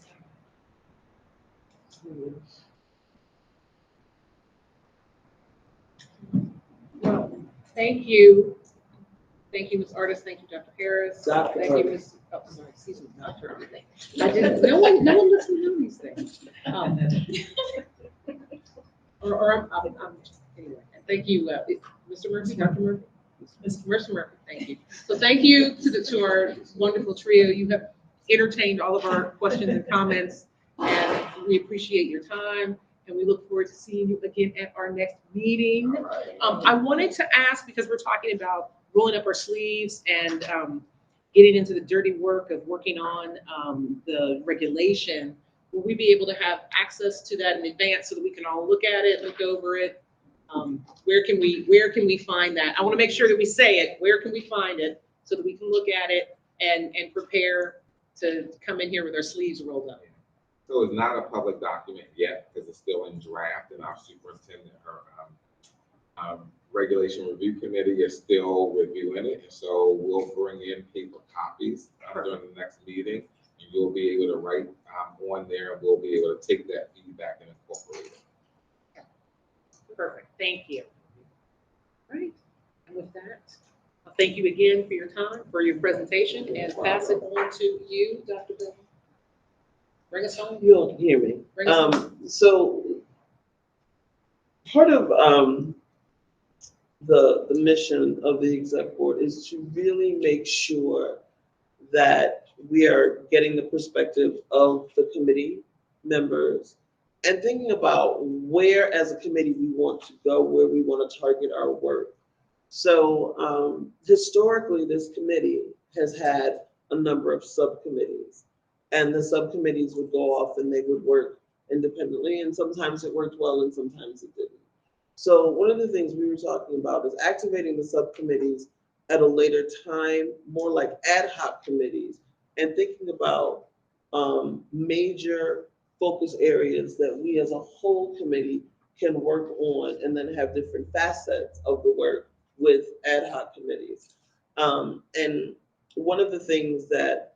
Well, thank you. Thank you, Ms. Artis. Thank you, Dr. Harris. Dr. Thank you, Ms. Oh, sorry, excuse me, Dr. I didn't, no one lets me know these things. Anyway, thank you, Mr. Murphy, Dr. Murphy, Mr. Murphy, thank you. So thank you to our wonderful trio. You have entertained all of our questions and comments, and we appreciate your time, and we look forward to seeing you again at our next meeting. I wanted to ask, because we're talking about rolling up our sleeves and getting into the dirty work of working on the regulation, will we be able to have access to that in advance so that we can all look at it, look over it? Where can we find that? I want to make sure that we say it. Where can we find it so that we can look at it and prepare to come in here with our sleeves rolled up? So it's not a public document yet because it's still in draft, and our superintendent, our regulation review committee is still reviewing it. And so we'll bring in paper copies during the next meeting, and you'll be able to write on there, and we'll be able to take that feedback and incorporate it. Perfect. Thank you. All right. And with that, thank you again for your time, for your presentation, and pass it on to you, Dr. Bill. Bring us home. You all can hear me. Bring us home. So part of the mission of the exec board is to really make sure that we are getting the perspective of the committee members and thinking about where as a committee we want to go, where we want to target our work. So historically, this committee has had a number of subcommittees, and the subcommittees would go off and they would work independently, and sometimes it worked well and sometimes it didn't. So one of the things we were talking about is activating the subcommittees at a later time, more like ad hoc committees, and thinking about major focus areas that we as a whole committee can work on, and then have different facets of the work with ad hoc committees. And one of the things that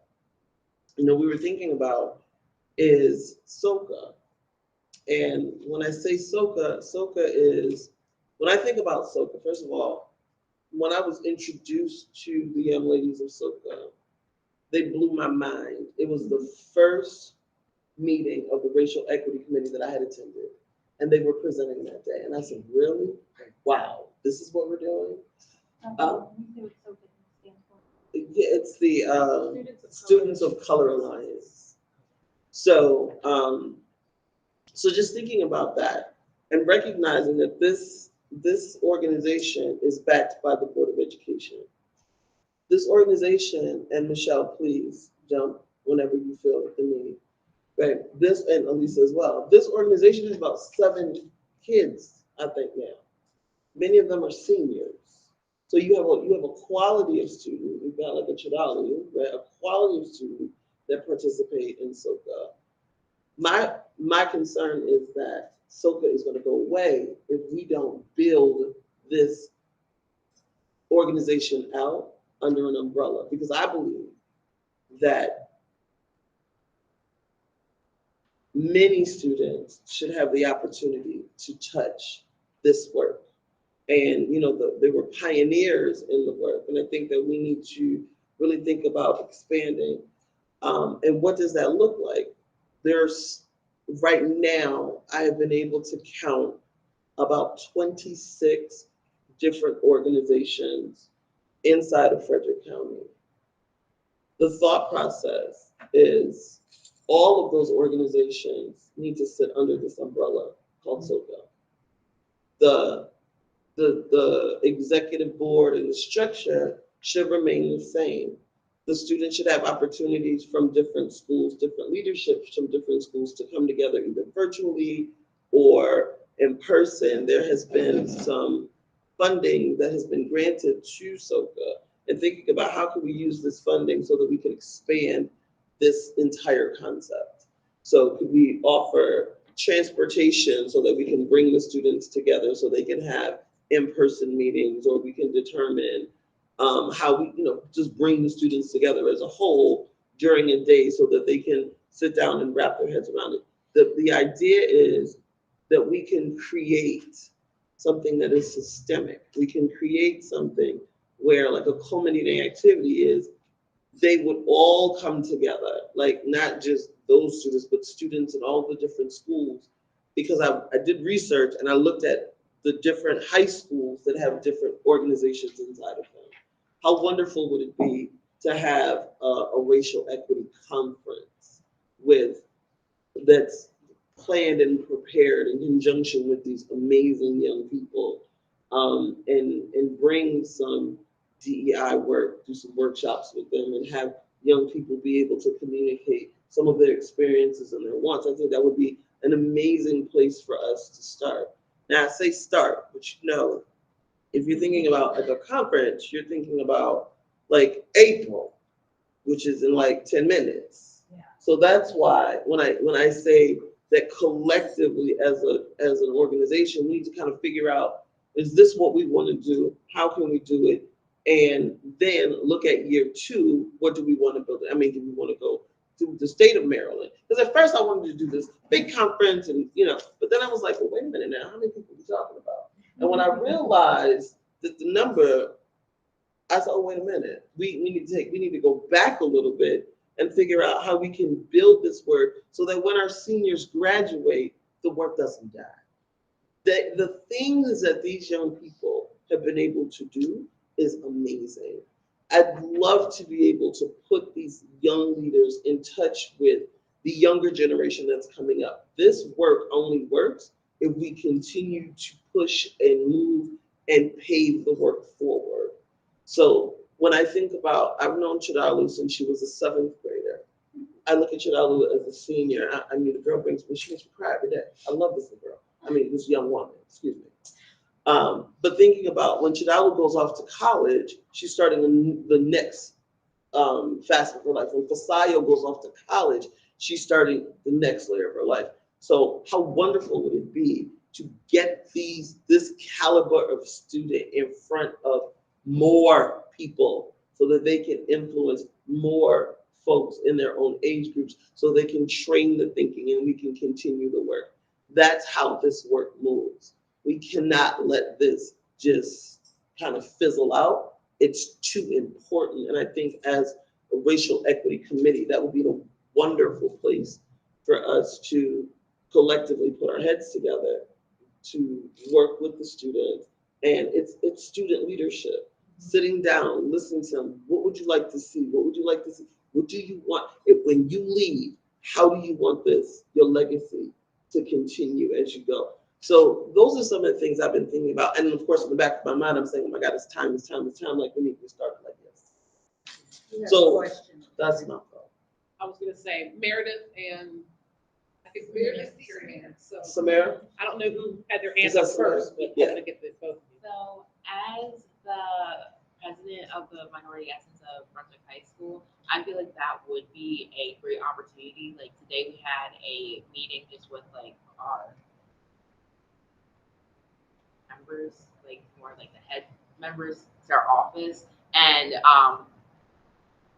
we were thinking about is SOCA. And when I say SOCA, SOCA is, when I think about SOCA, first of all, when I was introduced to the young ladies of SOCA, they blew my mind. It was the first meeting of the Racial Equity Committee that I had attended, and they were presenting that day. And I said, really? Wow, this is what we're doing? Yeah, it's the Students of Color Alliance. So, so just thinking about that and recognizing that this organization is backed by the Board of Education. This organization, and Michelle, please jump whenever you feel the need, right? This, and Elisa as well. This organization is about 7 kids, I think now. Many of them are seniors. So you have a quality of student. We've got like a Chidali, right? A quality of student that participate in SOCA. My concern is that SOCA is going to go away if we don't build this organization out under an umbrella, because I believe that many students should have the opportunity to touch this work. And they were pioneers in the work, and I think that we need to really think about expanding. And what does that look like? Right now, I have been able to count about 26 different organizations inside of Frederick County. The thought process is all of those organizations need to sit under this umbrella called SOCA. The executive board and the structure should remain the same. The students should have opportunities from different schools, different leaderships from different schools to come together either virtually or in person. There has been some funding that has been granted to SOCA, and thinking about how can we use this funding so that we can expand this entire concept. So could we offer transportation so that we can bring the students together so they can have in-person meetings, or we can determine how we, just bring the students together as a whole during a day so that they can sit down and wrap their heads around it. The idea is that we can create something that is systemic. We can create something where, like, a culminating activity is they would all come together, like not just those students, but students in all the different schools. Because I did research and I looked at the different high schools that have different organizations inside of them. How wonderful would it be to have a racial equity conference that's planned and prepared in conjunction with these amazing young people, and bring some DEI work, do some workshops with them, and have young people be able to communicate some of their experiences and their wants. I think that would be an amazing place for us to start. Now I say start, but if you're thinking about like a conference, you're thinking about like April, which is in like 10 minutes. Yeah. So that's why when I say that collectively as an organization, we need to kind of figure out, is this what we want to do? How can we do it? And then look at year 2, what do we want to build? I mean, do we want to go to the state of Maryland? Because at first I wanted to do this big conference and, but then I was like, well, wait a minute now, how many people are we talking about? And when I realized that the number, I said, oh, wait a minute, we need to go back a little bit and figure out how we can build this work so that when our seniors graduate, the work doesn't die. The things that these young people have been able to do is amazing. I'd love to be able to put these young leaders in touch with the younger generation that's coming up. This work only works if we continue to push and move and pave the work forward. So when I think about, I've known Chidalu since she was a 7th grader. I look at Chidalu as a senior. I mean, the girl brings me, she makes me cry every day. I love this little girl. I mean, this young woman, excuse me. But thinking about when Chidalu goes off to college, she's starting the next facet of her life. When Fasayo goes off to college, she's starting the next layer of her life. So how wonderful would it be to get this caliber of student in front of more people so that they can influence more folks in their own age groups so they can train the thinking and we can continue the work. That's how this work moves. We cannot let this just kind of fizzle out. It's too important. And I think as a racial equity committee, that would be a wonderful place for us to collectively put our heads together to work with the students. And it's student leadership. Sitting down, listening to them. What would you like to see? What would you like to see? What do you want? When you leave, how do you want your legacy to continue as you go? So those are some of the things I've been thinking about. And of course, in the back of my mind, I'm saying, oh my God, it's time. Like we need to start like this. So that's my thought. I was gonna say Meredith and I think Meredith is your hand, so. Samara? I don't know who had their hands Is that up first, but yeah. I'm gonna get this both. So as the president of the Minority Essence of Brunswick High School, I feel like that would be a great opportunity. Like today we had a meeting just with like our members, like more like the head members to our office. And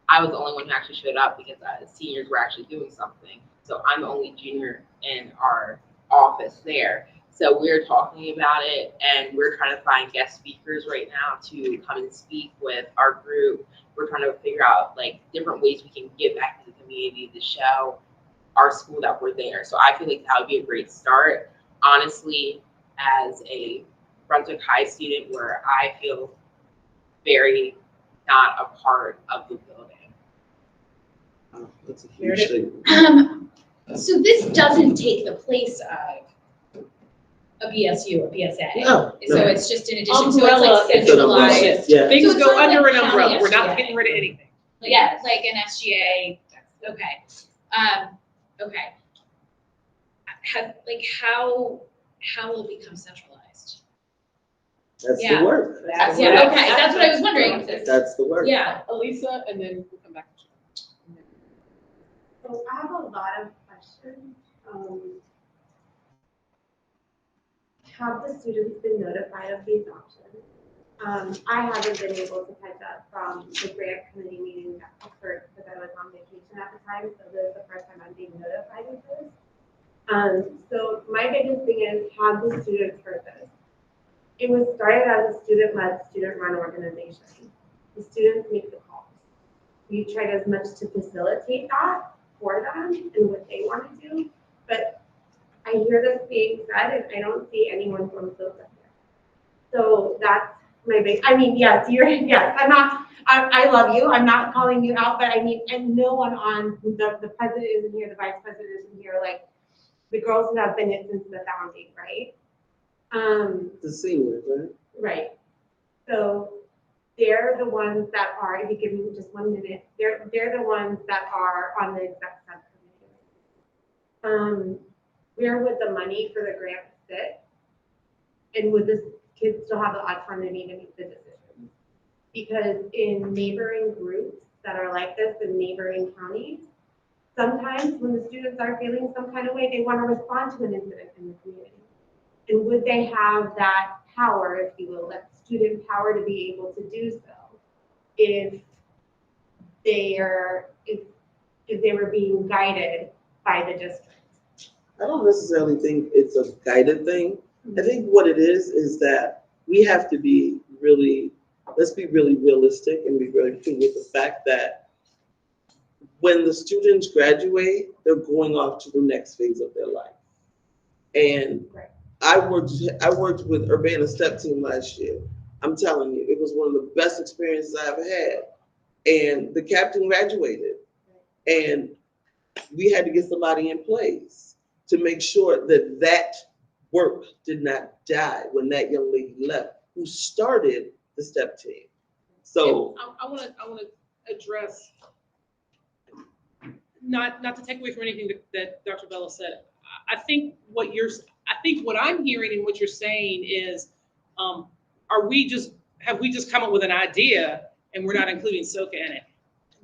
I was the only one who actually showed up because seniors were actually doing something. So I'm the only junior in our office there. So we're talking about it and we're trying to find guest speakers right now to come and speak with our group. We're trying to figure out like different ways we can give back to the community to show our school that we're there. So I feel like that would be a great start. Honestly, as a Brunswick High student where I feel very not a part of the building. Oh, that's a huge thing. So this doesn't take the place of a BSU or BSA. No, So no. it's just in addition, so it's Umbrella like centralized. Yeah. Things So it's go not under like an umbrella. county We're not SGA. getting rid of anything. Yeah, like an SGA, okay. Okay. How will it become centralized? That's Yeah. the work. Yeah, okay, that's what I was wondering. That's the work. Yeah. Elisa, and then we'll come back to you. So I have a lot of questions. Have the students been notified of these options? I haven't been able to catch up from the grant committee meeting that occurred because I was on vacation at the time, so this is the first time I'm being notified of this. So my biggest thing is, have the students heard this? It was started as a student-led, student-run organization. The students make the calls. We tried as much to facilitate that for them and what they want to do, but I hear this being said and I don't see anyone from SOSA here. So that's my big, I mean, yes, I'm not, I love you, I'm not calling you out, but I mean, and no one on, the president isn't here, the vice president isn't here, like, the girls who have been it since the founding, right? The seniors, right? Right. So they're the ones that are, if you give me just 1 minute, they're the ones that are on the exec subcommittee. Where would the money for the grant sit? And would the kids still have the autonomy to make the decisions? Because in neighboring groups that are like this in neighboring counties, sometimes when the students are feeling some kind of way, they want to respond to an incident in the community. And would they have that power, if you will, that student power to be able to do so if they were being guided by the district? I don't necessarily think it's a guided thing. I think what it is that we have to be really, let's be really realistic and be really clear with the fact that when the students graduate, they're going off to the next phase of their life. And I worked with Urbana Step Team last year. I'm telling you, it was one of the best experiences I ever had. And the captain graduated, and we had to get somebody in place to make sure that that work did not die when that young lady left, who started the STEP team. So I want to address, not to take away from anything that Dr. Bella said. I think what I'm hearing and what you're saying is, have we just come up with an idea and we're not including SOCA in it?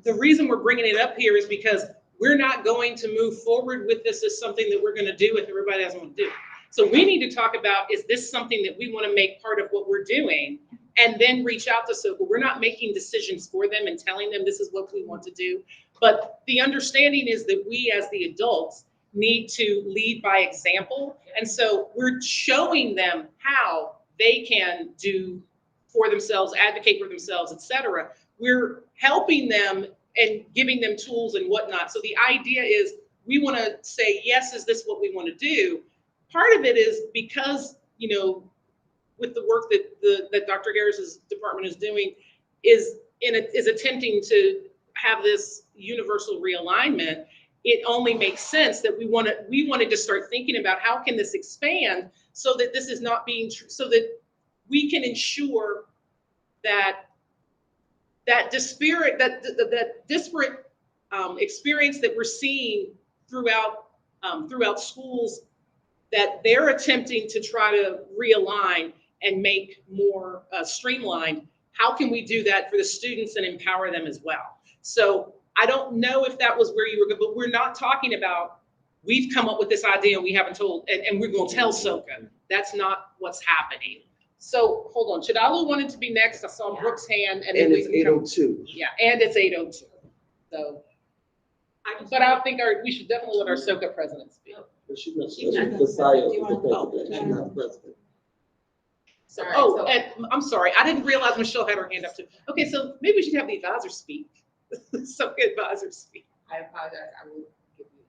The reason we're bringing it up here is because we're not going to move forward with this as something that we're going to do if everybody doesn't want to do it. So we need to talk about, is this something that we want to make part of what we're doing, and then reach out to SOCA. We're not making decisions for them and telling them this is what we want to do. But the understanding is that we as the adults need to lead by example. And so we're showing them how they can do for themselves, advocate for themselves, etc. We're helping them and giving them tools and whatnot. So the idea is we want to say, yes, is this what we want to do? Part of it is because, with the work that Dr. Harris's department is doing, is attempting to have this universal realignment. It only makes sense that we wanted to start thinking about how can this expand so that this is not being so that we can ensure that disparate experience that we're seeing throughout schools, that they're attempting to try to realign and make more streamlined. How can we do that for the students and empower them as well? So I don't know if that was where you were, but we're not talking about, we've come up with this idea and we haven't told, and we're going to tell SOCA. That's not what's happening. So hold on, Chidalo wanted to be next. I saw Brooke's hand, and it's 8:02. Yeah, and it's 8:02. So, but I think we should definitely let our SOCA president speak. She's not the president. She's not the president. Sorry. Oh, and I'm sorry. I didn't realize Michelle had her hand up too. Okay, so maybe we should have the advisors speak. SOCA advisors speak. I apologize. I will give you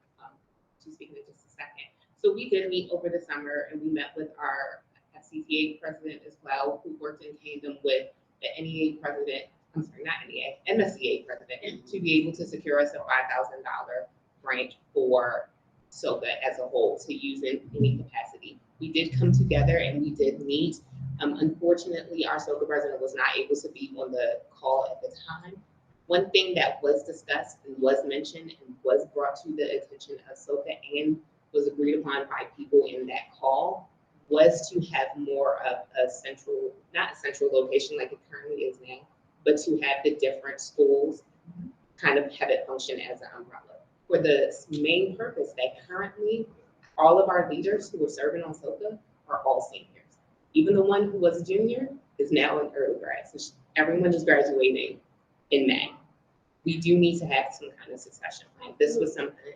to speak in just a second. So we did meet over the summer, and we met with our CTA president as well, who worked in tandem with the NEA president. I'm sorry, not NEA, MSCA president, to be able to secure us a $5,000 grant for SOCA as a whole to use in any capacity. We did come together and we did meet. Unfortunately, our SOCA president was not able to be on the call at the time. One thing that was discussed and was mentioned and was brought to the attention of SOCA and was agreed upon by people in that call was to have more of a central, not a central location like it currently is now, but to have the different schools kind of have it function as an umbrella. For the main purpose that currently all of our leaders who are serving on SOCA are all seniors. Even the one who was a junior is now in early grad. So everyone is graduating in May. We do need to have some kind of succession plan. This was something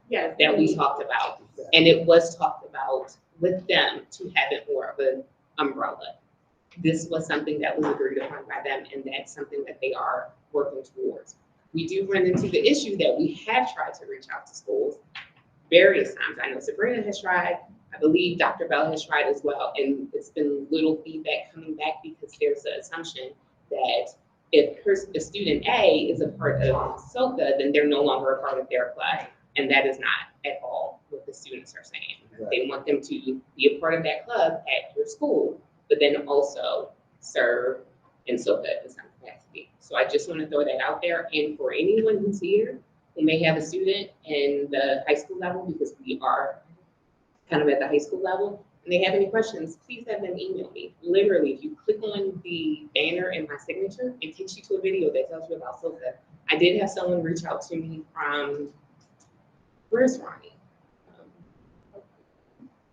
that we talked about. And it was talked about with them to have it more of an umbrella. This was something that was agreed upon by them, and that's something that they are working towards. We do run into the issue that we have tried to reach out to schools various times. I know Sabrina has tried. I believe Dr. Bell has tried as well, and it's been little feedback coming back because there's the assumption that if student A is a part of SOCA, then they're no longer a part of their club, and that is not at all what the students are saying. Right. They want them to be a part of that club at your school, but then also serve in SOCA in some capacity. So I just want to throw that out there, and for anyone who's here who may have a student in the high school level, because we are kind of at the high school level, and they have any questions, please have them email me. Literally, if you click on the banner in my signature, it takes you to a video that tells you about SOCA. I did have someone reach out to me from, where's Ronnie?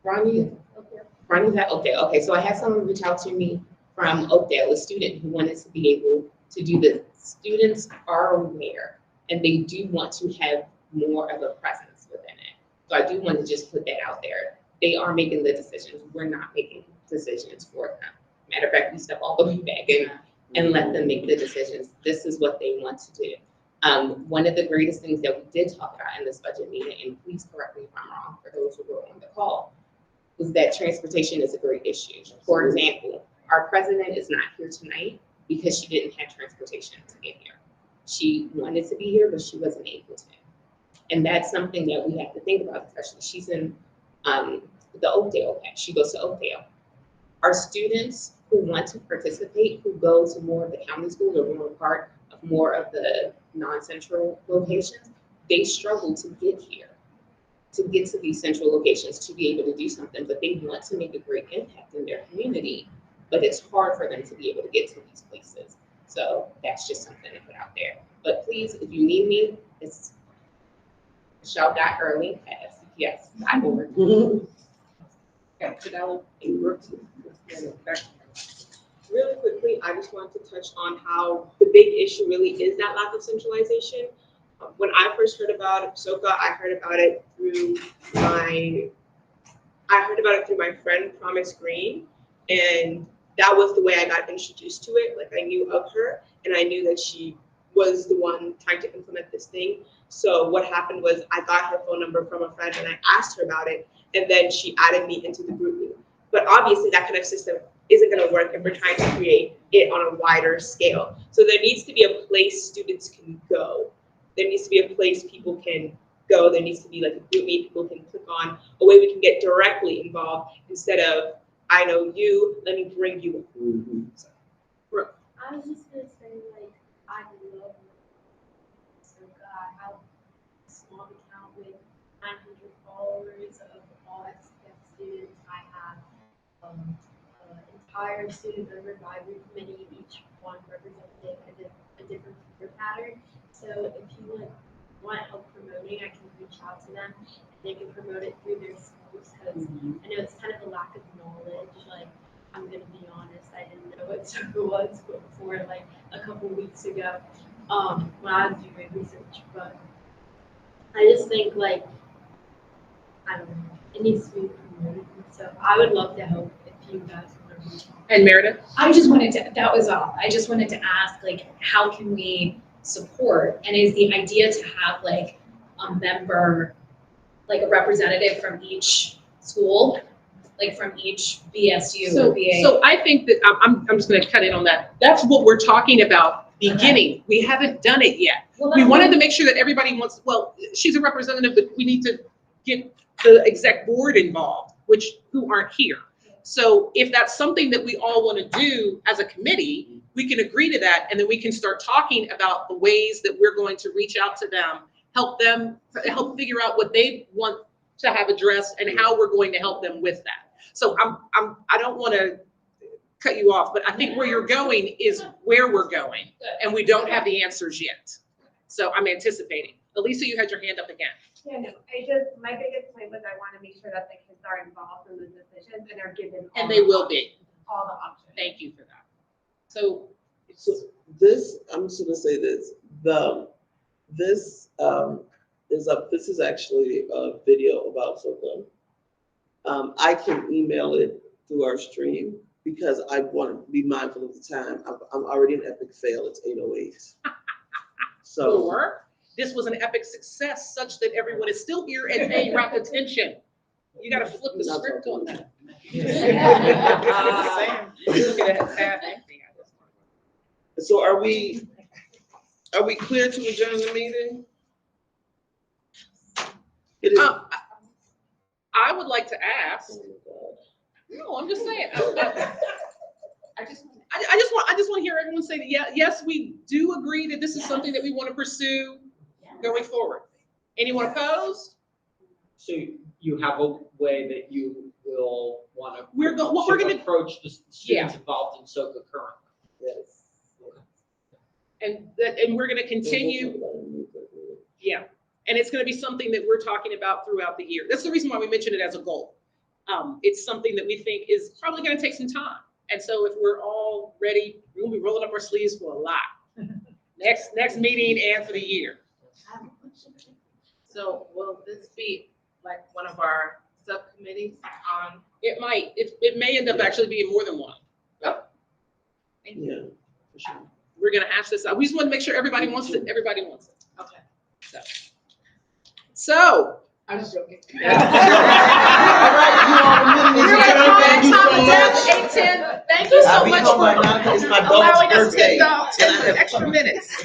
Ronnie's at Oakdale. Okay, so I had someone reach out to me from Oakdale, a student who wanted to be able to do this. Students are aware, and they do want to have more of a presence within it. So I do want to just put that out there. They are making the decisions. We're not making decisions for them. Matter of fact, we step all the way back and let them make the decisions. This is what they want to do. One of the greatest things that we did talk about in this budget meeting, and please correct me if I'm wrong for those who were on the call, was that transportation is a great issue. For example, Our president is not here tonight because she didn't have transportation to get here. She wanted to be here, but she wasn't able to. And that's something that we have to think about, especially she's in the Oakdale patch. She goes to Oakdale. Our students who want to participate, who go to more of the county schools or more part of more of the non-central locations, they struggle to get here, to get to these central locations, to be able to do something, but they want to make a great impact in their community, but it's hard for them to be able to get to these places. So that's just something to put out there. But please, if you need me, it's michelle.early@fcps.org. Okay, Janelle. Really quickly, I just wanted to touch on how the big issue really is that lack of centralization. When I first heard about SOCA, I heard about it through my friend Promise Green, and that was the way I got introduced to it. Like, I knew of her, and I knew that she was the one trying to implement this thing. So what happened was I got her phone number from a friend, and I asked her about it, and then she added me into the group. But obviously, that kind of system isn't going to work if we're trying to create it on a wider scale. So there needs to be a place students can go. There needs to be a place people can go. There needs to be like a group meet people can click on, a way we can get directly involved instead of, I know you, let me bring you. So, I was just gonna say, like, I love SOCA. I have a small account with 900 followers of all SPF students. I have an entire student member advisory committee, each one representing a different career pattern. So if you want help promoting, I can reach out to them. They can promote it through their schools, because I know it's kind of a lack of knowledge. Like, I'm gonna be honest, I didn't know what SOCA was before like a couple weeks ago when I was doing research. But I just think, like, I don't know, it needs to be promoted. So I would love to help if you guys want to reach out. And Meredith? I just wanted to, that was all. I just wanted to ask, like, how can we support? And is the idea to have like a member, like a representative from each school, like from each BSU or BA? So I think that I'm just going to cut in on that. That's what we're talking about beginning. Okay. We haven't done it yet. Well, we wanted to make sure that everybody wants, well, she's a representative, but we need to get the exec board involved, who aren't here. So if that's something that we all want to do as a committee, we can agree to that, and then we can start talking about the ways that we're going to reach out to them, help figure out what they want to have addressed and how we're going to help them with that. So I don't want to cut you off, but I think where you're going is where we're going, and we don't have the answers yet. So I'm anticipating. Elisa, you had your hand up again. Yeah, no, my biggest point was I want to make sure that the kids are involved in the decisions and are given. And they will be. All the options. Thank you for that. So this, I'm just gonna say this, this is actually a video about SOCA. I can email it through our stream because I want to be mindful of the time. I'm already an epic fail, it's 8:08. So. Or this was an epic success such that everyone is still here and paying rapt attention. You gotta flip the script on that. So are we clear to adjourn the meeting? I would like to ask. No, I'm just saying. I just want to hear everyone say that, yes, we do agree that this is something that we want to pursue going forward. Anyone opposed? So you have a way that you will want to we're going to approach the students involved in SOCA currently. Yes. And we're going to continue. Yeah. And it's going to be something that we're talking about throughout the year. That's the reason why we mentioned it as a goal. It's something that we think is probably going to take some time. And so if we're all ready, we're going to be rolling up our sleeves for a lot. Next meeting and for the year. So will this be like one of our subcommittees on? It might. It may end up actually being more than one. Oh. Thank you. Yeah, for sure. We're going to hash this out. We just want to make sure everybody wants it. Everybody wants it. Okay. So. I'm just joking. All right, you all, the meeting is adjourned. Thank you so much. 8:10. Thank you so I'll be much home by for 9, it's my allowing dog's us 10 birthday. extra minutes.